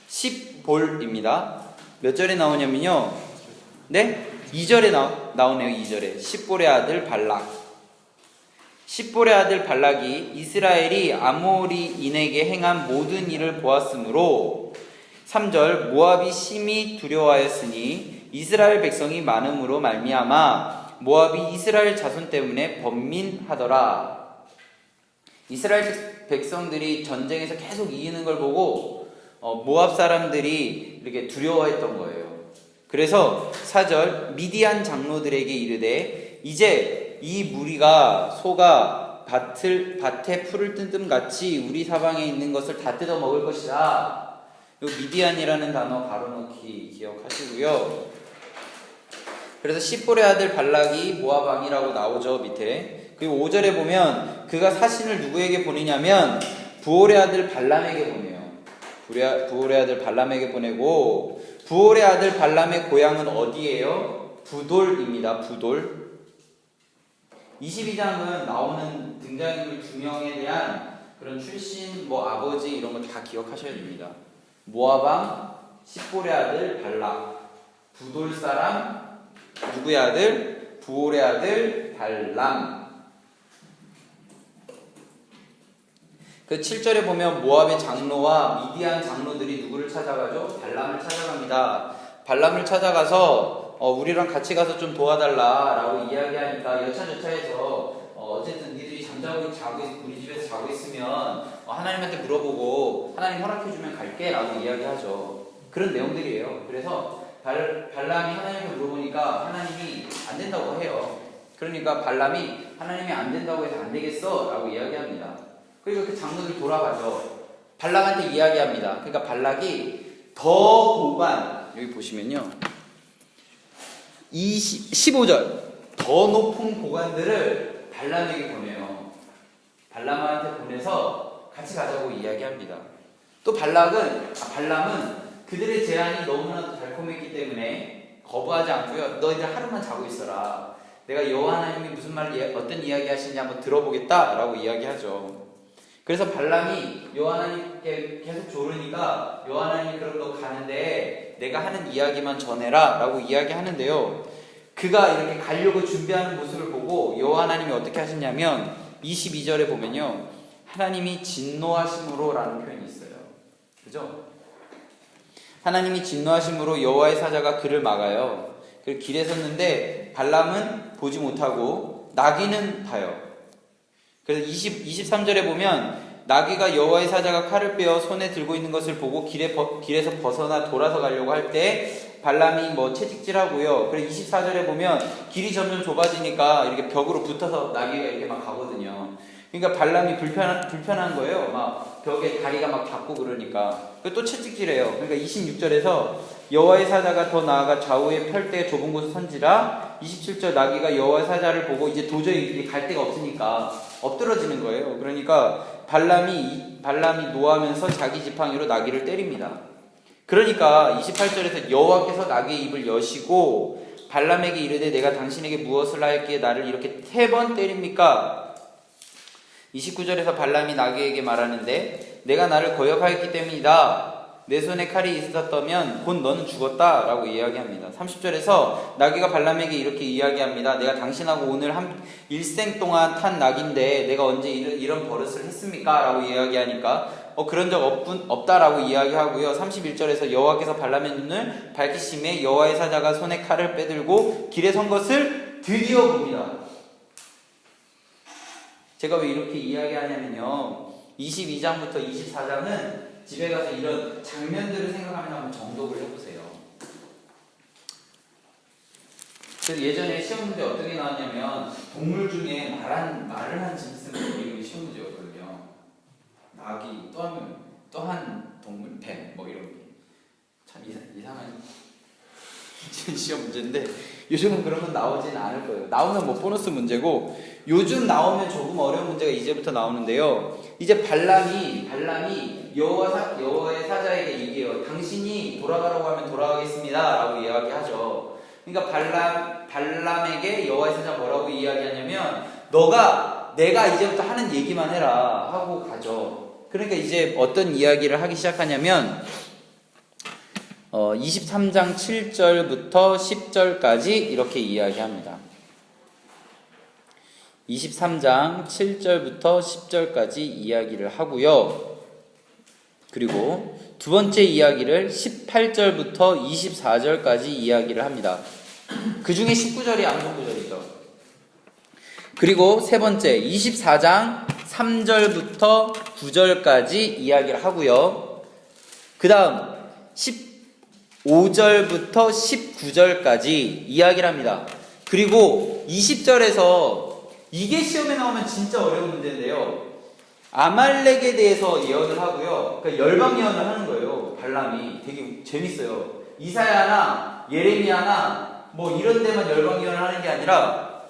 [SPEAKER 1] 십볼입니다. 몇 절에 나오냐면요. 네? 2절에 나오네요. 2절에. 십볼의 아들 발락. 십볼의 아들 발락이 이스라엘이 아모리인에게 행한 모든 일을 보았으므로 3절 모압이 심히 두려워하였으니 이스라엘 백성이 많음으로 말미암아 모압이 이스라엘 자손 때문에 번민하더라. 이스라엘 백성들이 전쟁에서 계속 이기는 걸 보고 모압 사람들이 이렇게 두려워했던 거예요. 그래서 4절 미디안 장로들에게 이르되 이제 이 무리가 소가 밭에 풀을 뜯음 같이 우리 사방에 있는 것을 다 뜯어 먹을 것이다. 이 미디안이라는 단어 바로 넣기 기억하시고요. 그래서 십볼의 아들 발락이 모압 왕이라고 나오죠, 밑에. 그리고 5절에 보면 그가 사신을 누구에게 보내냐면 부올의 아들 발람에게 보내요. 부올의 아들 발람에게 보내고 부올의 아들 발람의 고향은 어디예요? 부돌입니다. 부돌. 22장은 나오는 등장인물 2명에 대한 그런 출신, 아버지 이런 거 다 기억하셔야 됩니다. 모압왕, 십볼의 아들 발락, 부돌 사람, 누구의 아들? 부올의 아들 발람. 그 7절에 보면 모압의 장로와 미디안 장로들이 누구를 찾아가죠? 발람을 찾아갑니다. 발람을 찾아가서 우리랑 같이 가서 좀 도와달라라고 이야기하니까 여차저차해서 어쨌든 니들이 우리 집에서 자고 있으면 하나님한테 물어보고 하나님 허락해주면 갈게라고 이야기하죠. 그런 내용들이에요. 그래서 발람이 하나님께 물어보니까 하나님이 안 된다고 해요. 그러니까 발람이 하나님이 안 된다고 해서 안 되겠어 라고 이야기합니다. 그리고 그 장로들이 돌아가죠. 발락한테 이야기합니다. 그러니까 발락이 여기 보시면요. 15절 더 높은 고관들을 발람에게 보내요. 발람한테 보내서 같이 가자고 이야기합니다. 또 발람은 그들의 제안이 너무나도 달콤했기 때문에 거부하지 않고요. 너희들 하루만 자고 있어라. 내가 여호와 하나님이 어떤 이야기 하시는지 한번 들어보겠다 라고 이야기하죠. 그래서 발람이 여호와 하나님께 계속 조르니까 여호와 하나님이 그럼 너 가는데 내가 하는 이야기만 전해라 라고 이야기하는데요. 그가 이렇게 가려고 준비하는 모습을 보고 여호와 하나님이 어떻게 하셨냐면 22절에 보면요, 하나님이 진노하심으로 라는 표현이 있어요. 그죠? 하나님이 진노하심으로 여호와의 사자가 그를 막아요. 그리고 길에 섰는데 발람은 보지 못하고 나귀는 봐요. 그래서 23절에 보면 나귀가 여호와의 사자가 칼을 빼어 손에 들고 있는 것을 보고 길에서 벗어나 돌아서 가려고 할 때 발람이 뭐 채찍질하고요. 그리고 24절에 보면 길이 점점 좁아지니까 이렇게 벽으로 붙어서 나귀가 이렇게 막 가거든요. 그러니까 발람이 불편한 거예요. 막 벽에 다리가 막 닿고 그러니까. 또 채찍질해요. 그러니까 26절에서 여호와의 사자가 더 나아가 좌우에 펼 때 좁은 곳에 선지라. 27절 나귀가 여호와의 사자를 보고 이제 도저히 갈 데가 없으니까 엎드러지는 거예요. 그러니까 발람이 노하면서 자기 지팡이로 나귀를 때립니다. 그러니까 28절에서 여호와께서 나귀의 입을 여시고 발람에게 이르되 내가 당신에게 무엇을 하였기에 나를 이렇게 3번 때립니까? 29절에서 발람이 나귀에게 말하는데 내가 나를 거역하였기 때문이다. 내 손에 칼이 있었다면 곧 너는 죽었다 라고 이야기합니다. 30절에서 나귀가 발람에게 이렇게 이야기합니다. 내가 당신하고 오늘 일생 동안 탄 나귀인데 내가 언제 이런 버릇을 했습니까? 라고 이야기하니까 그런 적 없다라고 이야기하고요. 31절에서 여호와께서 발람의 눈을 밝히심에 여호와의 사자가 손에 칼을 빼들고 길에 선 것을 드디어 봅니다. 제가 왜 이렇게 이야기하냐면요, 22장부터 24장은 집에 가서 이런 장면들을 생각하면서 한번 정독을 해보세요. 그래서 예전에 시험 문제 어떻게 나왔냐면 동물 중에 말을 한 짐승을 이름이 시험 문제였거든요. 나귀, 또 한 동물, 뱀, 뭐 이런 게 참 이상한 시험 문제인데 요즘은 그런 건 나오진 않을 거예요. 나오면 뭐 보너스 문제고, 요즘 나오면 조금 어려운 문제가 이제부터 나오는데요. 이제 발람이 여호와의 사자에게 얘기해요. 당신이 돌아가라고 하면 돌아가겠습니다 라고 이야기하죠. 그러니까 발람에게 여호와의 사자가 뭐라고 이야기하냐면 내가 이제부터 하는 얘기만 해라 하고 가죠. 그러니까 이제 어떤 이야기를 하기 시작하냐면 23장 7절부터 10절까지 이렇게 이야기합니다. 23장 7절부터 10절까지 이야기를 하고요. 그리고 두 번째 이야기를 18절부터 24절까지 이야기를 합니다. 그 중에 19절이 암송구절이죠. 그리고 세 번째 24장 3절부터 9절까지 이야기를 하고요. 그 다음 15절부터 19절까지 이야기를 합니다. 그리고 20절에서 이게 시험에 나오면 진짜 어려운 문제인데요. 아말렉에 대해서 예언을 하고요. 그러니까 열방 예언을 하는 거예요. 발람이 되게 재밌어요. 이사야나 예레미야나 뭐 이런 데만 열방 예언을 하는 게 아니라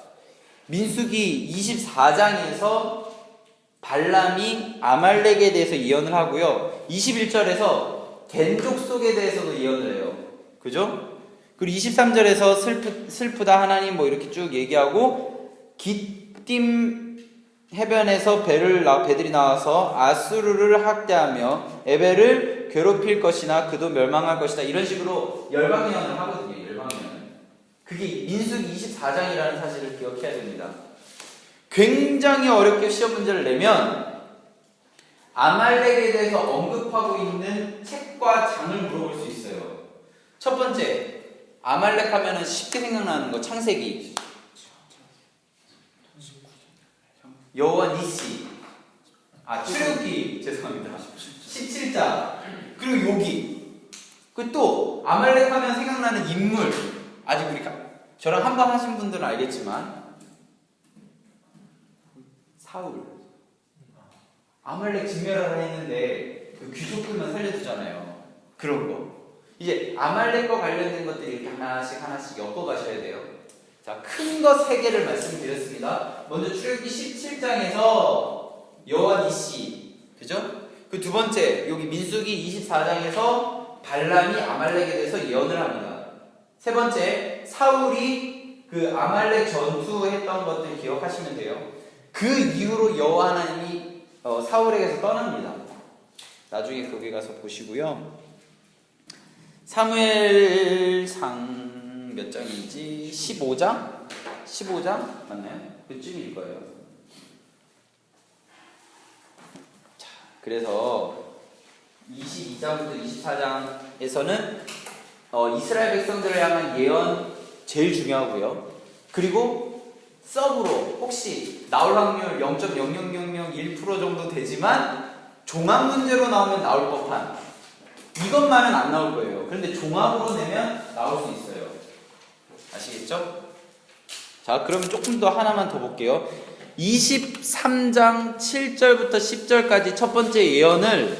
[SPEAKER 1] 민수기 24장에서 발람이 아말렉에 대해서 예언을 하고요. 21절에서 겐족 속에 대해서도 예언을 해요. 그죠? 그리고 23절에서 슬프다 하나님 뭐 이렇게 쭉 얘기하고, 깃딤 해변에서 배들이 나와서 아수르를 학대하며 에벨을 괴롭힐 것이나 그도 멸망할 것이다, 이런 식으로 열방 예언을 하거든요. 열방 예언. 그게 민수기 24장이라는 사실을 기억해야 됩니다. 굉장히 어렵게 시험 문제를 내면 아말렉에 대해서 언급하고 있는 책과 장을 물어볼 수 있어요. 첫 번째, 아말렉 하면은 쉽게 생각나는 거 창세기, 여호와 니시, 출애굽기, 죄송합니다, 17장, 그리고 요기. 그 또 아말렉 하면 생각나는 인물, 아직 우리 저랑 한번 하신 분들은 알겠지만 사울, 아말렉 진멸하라 했는데 그 귀족들만 살려두잖아요. 그런 거. 이제 아말렉과 관련된 것들이 이렇게 하나씩 엮어 가셔야 돼요. 자, 큰 거 3개를 말씀드렸습니다. 먼저 출애굽기 17장에서 여호와 니시, 그죠? 그 두 번째, 여기 민수기 24장에서 발람이 아말렉에 대해서 예언을 합니다. 세 번째, 사울이 그 아말렉 전투했던 것들 기억하시면 돼요. 그 이후로 여호와 하나님이 사울에게서 떠납니다. 나중에 거기 가서 보시고요. 사무엘상 몇 장인지 15장? 15장 맞나요? 그쯤일 거예요. 자, 그래서 22장부터 24장에서는 이스라엘 백성들을 향한 예언 제일 중요하고요. 그리고 서브로 혹시 나올 확률 0.00001% 정도 되지만 종합 문제로 나오면 나올 법한 이것만은 안 나올 거예요. 그런데 종합으로 내면 나올 수 있어요. 아시겠죠? 자, 그러면 조금 더 하나만 더 볼게요. 23장 7절부터 10절까지 첫 번째 예언을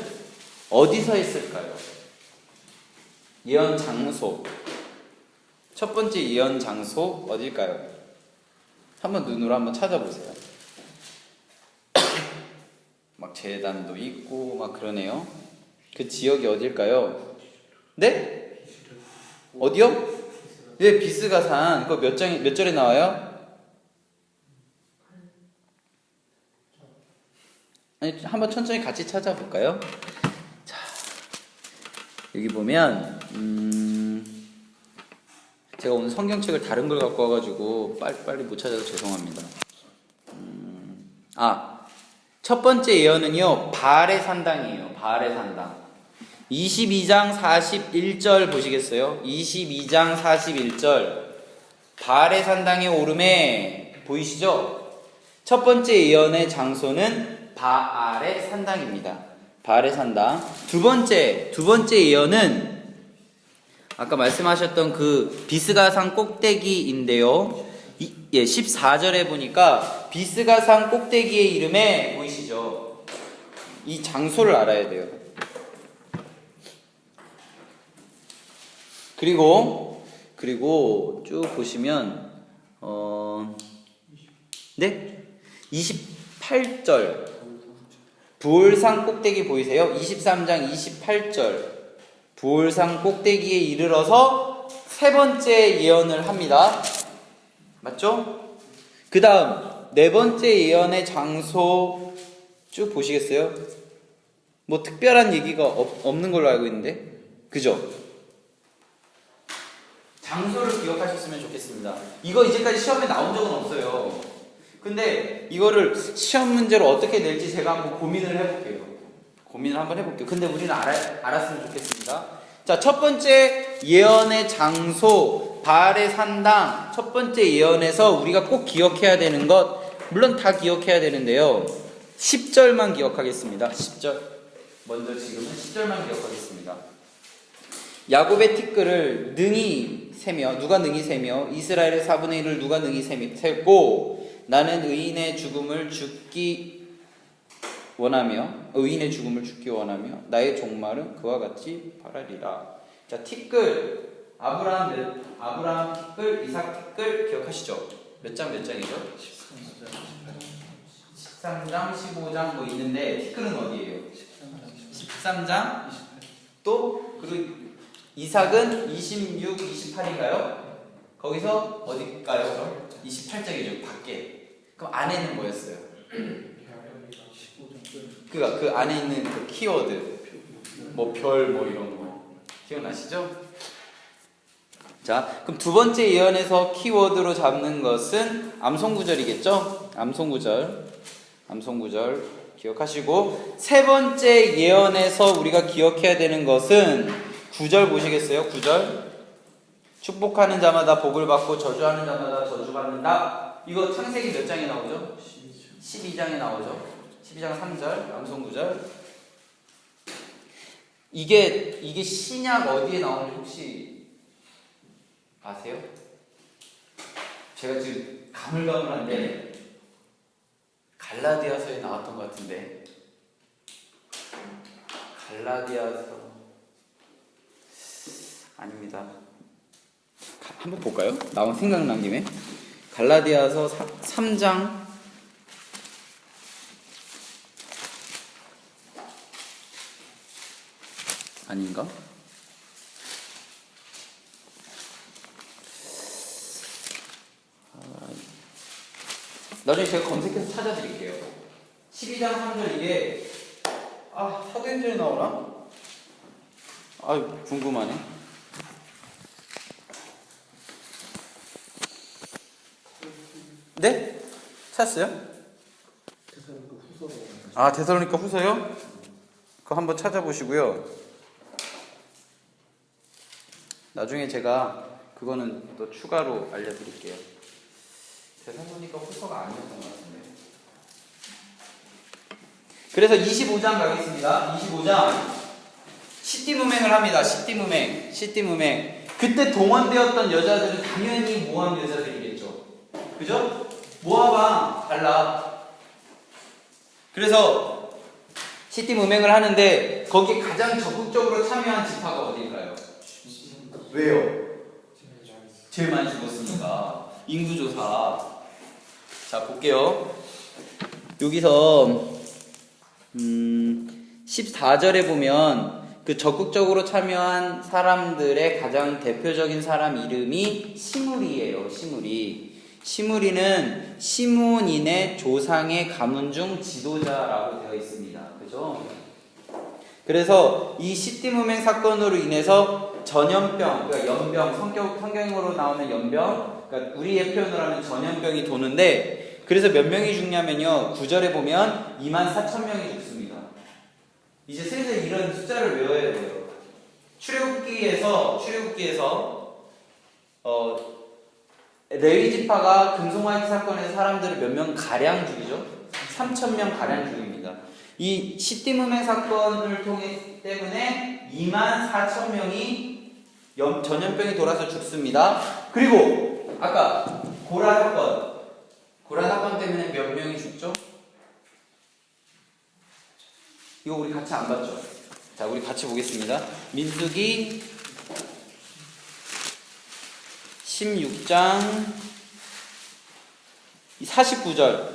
[SPEAKER 1] 어디서 했을까요? 예언 장소. 첫 번째 예언 장소 어딜까요? 한번 눈으로 한번 찾아보세요. 막 제단도 있고 막 그러네요. 그 지역이 어딜까요? 네? 어디요? 네, 비스가산. 그거 몇 절에 나와요? 아니, 한번 천천히 같이 찾아볼까요? 자, 여기 보면 제가 오늘 성경책을 다른 걸 갖고 와가지고 빨리 못 찾아서 죄송합니다. 첫 번째 예언은요, 바알의 산당이에요. 바알의 산당. 22장 41절 보시겠어요? 22장 41절. 바알의 산당에 오름에 보이시죠? 첫 번째 예언의 장소는 바알의 산당입니다. 바알의 산당. 두 번째 예언은 아까 말씀하셨던 그 비스가산 꼭대기인데요. 14절에 보니까 비스가산 꼭대기의 이름에 보이시죠? 이 장소를 알아야 돼요. 그리고 쭉 보시면 네? 28절 부올산 꼭대기 보이세요? 23장 28절 부올산 꼭대기에 이르러서 세 번째 예언을 합니다. 맞죠? 그 다음 네 번째 예언의 장소 쭉 보시겠어요? 뭐 특별한 얘기가 없는 걸로 알고 있는데 그죠? 장소를 기억하셨으면 좋겠습니다. 이거 이제까지 시험에 나온 적은 없어요. 근데 이거를 시험 문제로 어떻게 낼지 제가 한번 고민을 해볼게요. 근데 우리는 알았으면 좋겠습니다. 자, 첫 번째 예언의 장소, 바알의 산당. 첫 번째 예언에서 우리가 꼭 기억해야 되는 것, 물론 다 기억해야 되는데요. 10절만 기억하겠습니다. 10절. 먼저 지금은 10절만 기억하겠습니다. 야곱의 티끌을 능히 세며, 누가 능히 세며, 이스라엘의 4분의 1을 누가 능히 세고, 나는 의인의 죽음을 죽기 원하며, 나의 종말은 그와 같이 바라리라. 자, 티끌, 아브라함 티끌, 이삭 티끌 기억하시죠? 몇 장이죠? 13장, 15장 뭐 있는데 티끌은 어디예요? 13장, 또 그리고 이삭은 26, 28인가요? 거기서 어딜까요? 28장이죠. 밖에. 그럼 안에는 뭐였어요? 그 안에 있는 그 키워드, 뭐 별 뭐 이런 거 기억나시죠? 자, 그럼 두 번째 예언에서 키워드로 잡는 것은 암송구절이겠죠? 암송구절 기억하시고, 세 번째 예언에서 우리가 기억해야 되는 것은 9절 보시겠어요? 9절. 축복하는 자마다 복을 받고 저주하는 자마다 저주받는다. 이거 창세기 몇 장에 나오죠? 12장에 나오죠. 12장 3절, 암송구절. 이게 신약 어디에 나오는지 혹시 아세요? 제가 지금 가물가물한데 갈라디아서에 나왔던 것 같은데. 갈라디아서 아닙니다. 한번 볼까요? 생각난 김에. 갈라디아서 3장 아닌가? 나중에 제가 검색해서 찾아드릴게요. 12장 3절 이게 사도행전에 나오나? 궁금하네. 네? 찾았어요? 데살로니가 후서요? 그거 한번 찾아보시고요. 나중에 제가 그거는 또 추가로 알려드릴게요. 데살로니가 후서가 아니었던 것 같은데. 그래서 25장 가겠습니다. 25장 시띠무맹을 합니다. 시띠무맹. 그때 동원되었던 여자들은 당연히 모압 여자들이겠죠. 그죠? 모압아 달라. 그래서 시띠무맹을 하는데 거기에 가장 적극적으로 참여한 지파가 어디일까요? 왜요? 제일 많이 죽었으니까. 인구조사. 자, 볼게요. 여기서 14절에 보면 그 적극적으로 참여한 사람들의 가장 대표적인 사람 이름이 시므리예요. 시므리는 시므온인의 조상의 가문 중 지도자라고 되어 있습니다. 그죠? 그래서 이 시띠무맹 사건으로 인해서 전염병, 그러니까 연병, 성경으로 나오는 연병, 그러니까 우리의 표현으로 하면 전염병이 도는데, 그래서 몇 명이 죽냐면요, 9절에 보면 24,000명이 죽습니다. 이제 슬슬 이런 숫자를 외워야 돼요. 출애굽기에서 레위 지파가 금송아지 사건에서 사람들을 몇 명 가량 죽이죠? 3,000명 가량 죽입니다. 이 시띠무맹 사건을 때문에 24,000명이 전염병이 돌아서 죽습니다. 그리고 아까 고라 사건 때문에 몇 명이 죽죠? 이거 우리 같이 안 봤죠? 자, 우리 같이 보겠습니다. 민수기 16장 49절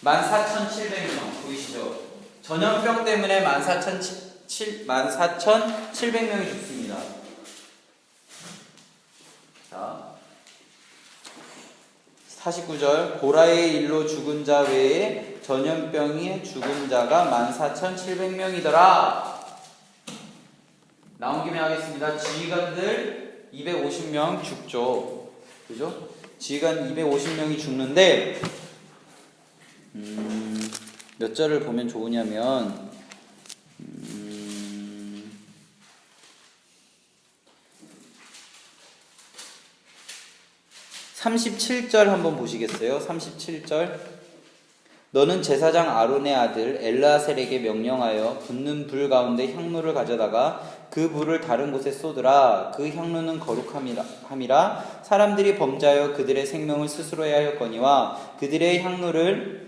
[SPEAKER 1] 14,700명 보이시죠? 전염병 때문에 14,700명이 죽습니다. 자, 49절 고라의 일로 죽은 자 외에 전염병에 죽은 자가 14,700명이더라. 나온 김에 하겠습니다. 지휘관들 250명 죽죠. 그죠? 지휘관 250명이 죽는데 몇 절을 보면 좋으냐면 37절 한번 보시겠어요? 37절. 너는 제사장 아론의 아들 엘르아셀에게 명령하여 붙는 불 가운데 향로를 가져다가 그 불을 다른 곳에 쏟으라. 그 향로는 거룩함이라. 사람들이 범죄하여 그들의 생명을 스스로 하였거니와 그들의 향로를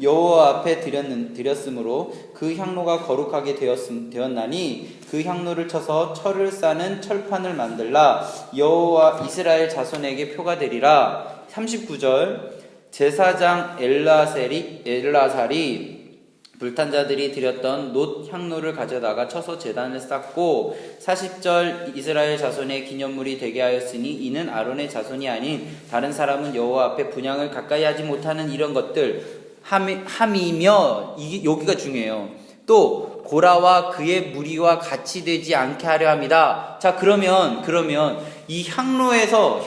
[SPEAKER 1] 여호와 앞에 드렸으므로 그 향로가 거룩하게 되었나니 그 향로를 쳐서 철을 싸는 철판을 만들라. 여호와 이스라엘 자손에게 표가 되리라. 39절 제사장 엘라살이 불탄 자들이 드렸던 놋 향로를 가져다가 쳐서 제단을 쌓고 40절 이스라엘 자손의 기념물이 되게 하였으니 이는 아론의 자손이 아닌 다른 사람은 여호와 앞에 분향을 가까이 하지 못하는 이런 것들 함이며 여기가 중요해요. 또 고라와 그의 무리와 같이 되지 않게 하려 합니다. 자, 그러면 이 향로에서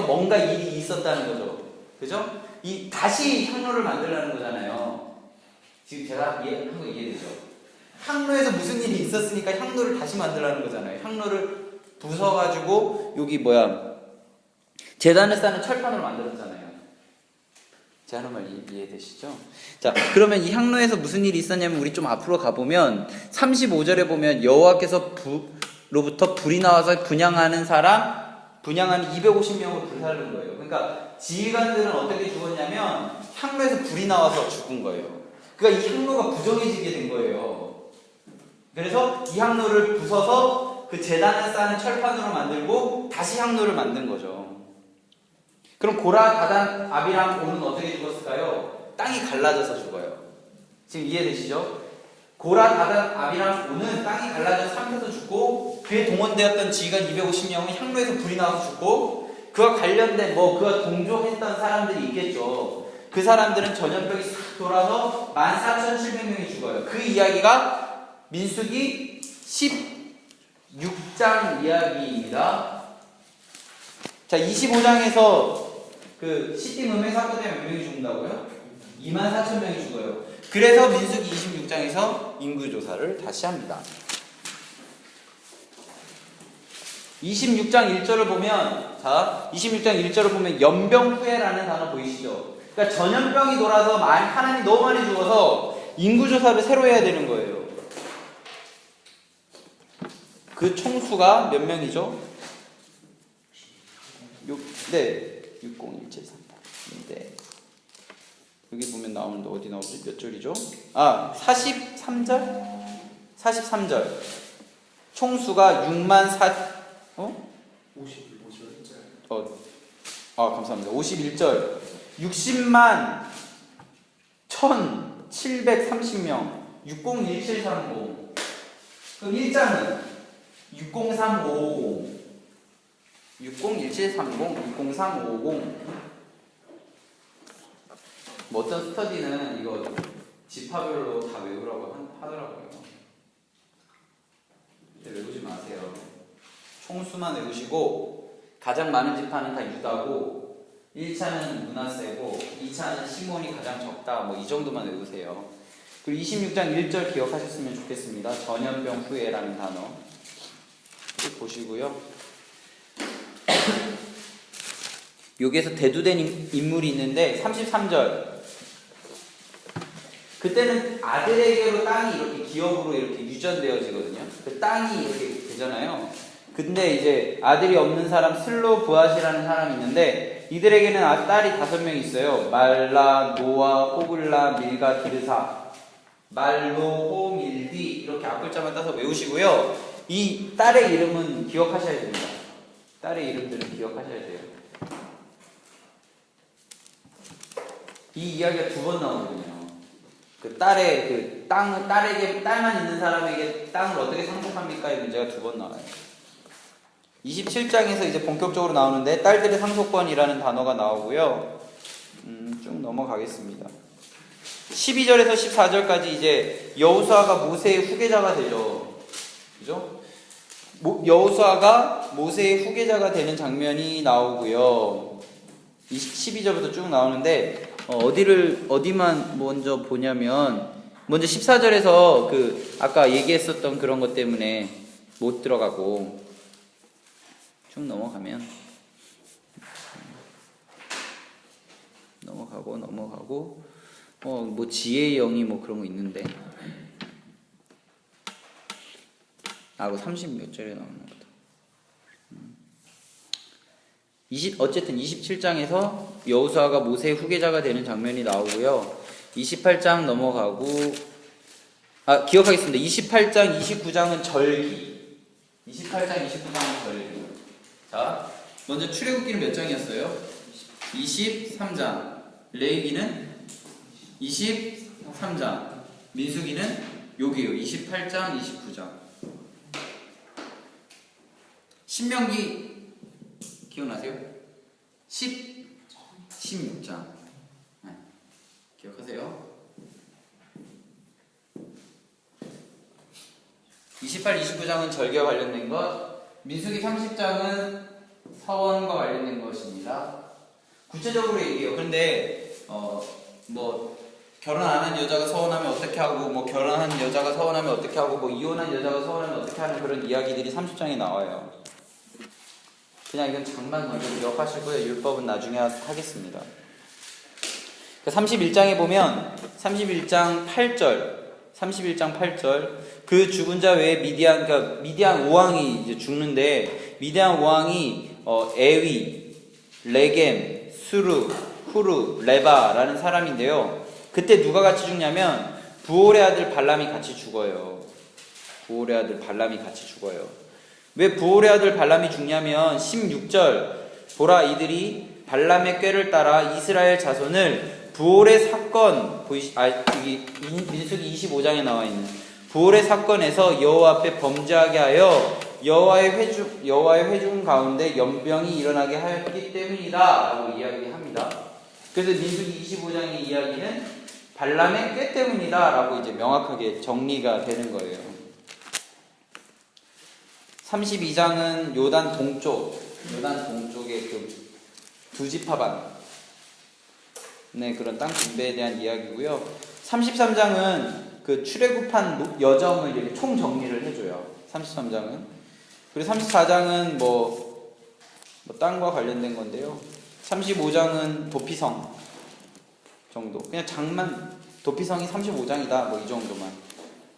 [SPEAKER 1] 뭔가 일이 있었다는 거죠. 그죠? 다시 향로를 만들라는 거잖아요. 지금 제가 한 거 이해되죠? 향로에서 무슨 일이 있었으니까 향로를 다시 만들라는 거잖아요. 향로를 부숴가지고 여기 제단을 쌓는 철판으로 만들었잖아요. 제 하는 말 이해되시죠? 자, 그러면 이 향로에서 무슨 일이 있었냐면 우리 좀 앞으로 가보면 35절에 보면 여호와께서 로부터 불이 나와서 분향하는 250명을 불살른 거예요. 그러니까 지휘관들은 어떻게 죽었냐면 향로에서 불이 나와서 죽은 거예요. 그러니까 이 향로가 부정해지게 된 거예요. 그래서 이 향로를 부숴서 그 제단을 쌓는 철판으로 만들고 다시 향로를 만든 거죠. 그럼 고라, 다단, 아비람, 온은 어떻게 죽었을까요? 땅이 갈라져서 죽어요. 지금 이해되시죠? 고라, 다단, 아비람, 온은 땅이 갈라져서 삼켜서 죽고 그에 동원되었던 지휘관 250명은 향로에서 불이 나와서 죽고 그와 관련된 그와 동조했던 사람들이 있겠죠. 그 사람들은 전염병이 싹 돌아서 14,700명이 죽어요. 그 이야기가 민수기 16장 이야기입니다. 자, 25장에서 그 시딤 음행 사건 때문에 몇 명이 죽는다고요? 24,000명이 죽어요. 그래서 민수기 26장에서 인구조사를 다시 합니다. 26장 1절을 보면, 자, 26장 1절을 보면 연병후회라는 단어 보이시죠? 그러니까 전염병이 돌아서 사람이 너무 많이 죽어서 인구조사를 새로 해야 되는 거예요. 그 총수가 몇 명이죠? 60173. 네. 여기 보면 나오는데 어디 나오지? 몇 절이죠? 43절? 43절. 총수가 51절. 감사합니다. 51절. 60만 1730명. 601730. 그럼 1장은 60350. 601730, 60350. 뭐 어떤 스터디는 이거 지파별로 다 외우라고 하더라고요. 근데 외우지 마세요. 총수만 외우시고 가장 많은 지파는 다 유다고 1차는 므낫세고 2차는 시몬이 가장 적다. 뭐 이 정도만 외우세요. 그리고 26장 1절 기억하셨으면 좋겠습니다. 전염병 후회라는 단어 보시고요. 여기에서 대두된 인물이 있는데 33절. 그때는 아들에게로 땅이 이렇게 기업으로 이렇게 유전되어지거든요. 그 땅이 이렇게 되잖아요. 근데 이제 아들이 없는 사람 슬로 부앗이라는 사람이 있는데 이들에게는 딸이 5명 있어요. 말라, 노아, 호글라, 밀가, 디르사. 말로, 호, 밀디 이렇게 앞글자만 따서 외우시고요. 이 딸의 이름은 기억하셔야 됩니다. 딸의 이름들은 기억하셔야 돼요. 이 이야기가 2번 나오거든요. 그 딸의 그 딸만 있는 사람에게 땅을 어떻게 상속합니까? 이 문제가 2번 나와요. 27장에서 이제 본격적으로 나오는데 딸들의 상속권이라는 단어가 나오고요. 쭉 넘어가겠습니다. 12절에서 14절까지 이제 여호수아가 모세의 후계자가 되죠. 그죠? 여호수아가 모세의 후계자가 되는 장면이 나오고요. 12절부터 쭉 나오는데 어디만 먼저 보냐면 먼저 14절에서 그 아까 얘기했었던 그런 것 때문에 못 들어가고 쭉 넘어가면 넘어가고 뭐 지혜의 영이 뭐 그런 거 있는데 그 30몇 절에 나오는 거다. 어쨌든 27장에서 여호수아가 모세의 후계자가 되는 장면이 나오고요. 28장 넘어가고 기억하겠습니다. 28장, 29장은 절기. 28장, 29장은 절기. 자, 먼저 출애굽기는 몇 장이었어요? 23장. 레위기는 23장. 민수기는 여기요. 28장, 29장. 신명기 기억나세요? 16장. 네. 기억하세요? 28, 29장은 절기와 관련된 것, 민수기 30장은 서원과 관련된 것입니다. 구체적으로 얘기해요. 그런데 뭐 결혼 안 한 여자가 서원하면 어떻게 하고, 뭐 결혼한 여자가 서원하면 어떻게 하고, 뭐 이혼한 여자가 서원하면 어떻게 하는 그런 이야기들이 30장에 나와요. 그냥 이건 장만 먼저 기억하시고요. 율법은 나중에 하겠습니다. 31장에 보면 31장 8절 그 죽은 자 외에 미디안 5왕이 이제 죽는데 미디안 5왕이 에위, 레겜, 수루, 후루, 레바라는 사람인데요. 그때 누가 같이 죽냐면 부올의 아들 발람이 같이 죽어요. 왜 부올의 아들 발람이 죽냐면 16절 보라 이들이 발람의 꾀를 따라 이스라엘 자손을 부올의 사건 여기 민수기 25장에 나와 있는 부올의 사건에서 여호와 앞에 범죄하게 하여 여호와의 회중 가운데 연병이 일어나게 하였기 때문이다 라고 이야기합니다. 그래서 민수기 25장의 이야기는 발람의 꾀 때문이다 라고 이제 명확하게 정리가 되는 거예요. 32장은 요단 동쪽의 그 두 지파반 네, 그런 땅 분배에 대한 이야기고요. 33장은 그 출애굽한 여정을 이렇게 총 정리를 해줘요. 33장은. 그리고 34장은 뭐 땅과 관련된 건데요. 35장은 도피성 정도. 그냥 장만 도피성이 35장이다. 뭐 이 정도만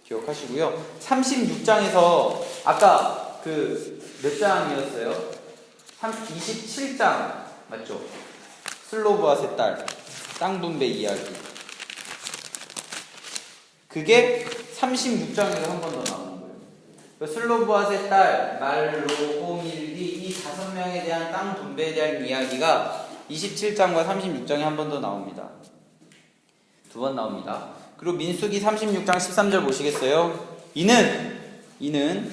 [SPEAKER 1] 기억하시고요. 36장에서 아까 그 몇 장이었어요? 27장 맞죠? 슬로브아세 딸 땅 분배 이야기. 그게 36장에서 한 번 더 나오는 거예요. 슬로브아세 딸, 말로, 호밀기 이 5명에 대한 땅 분배에 대한 이야기가 27장과 36장에 한 번 더 나옵니다. 2번 나옵니다. 그리고 민수기 36장 13절 보시겠어요? 이는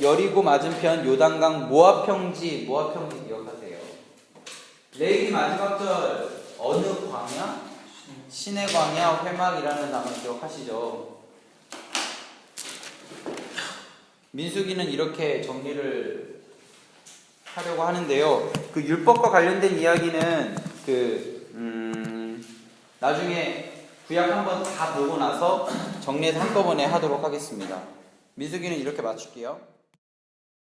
[SPEAKER 1] 여리고 맞은편 요단강 모압 평지 기억하세요. 레위기 마지막 절 어느 광야? 신의 광야, 회막이라는 단어 기억하시죠? 민수기는 이렇게 정리를 하려고 하는데요. 그 율법과 관련된 이야기는 나중에 구약 한번 다 보고 나서 정리해서 한꺼번에 하도록 하겠습니다. 민수기는 이렇게 마칠게요.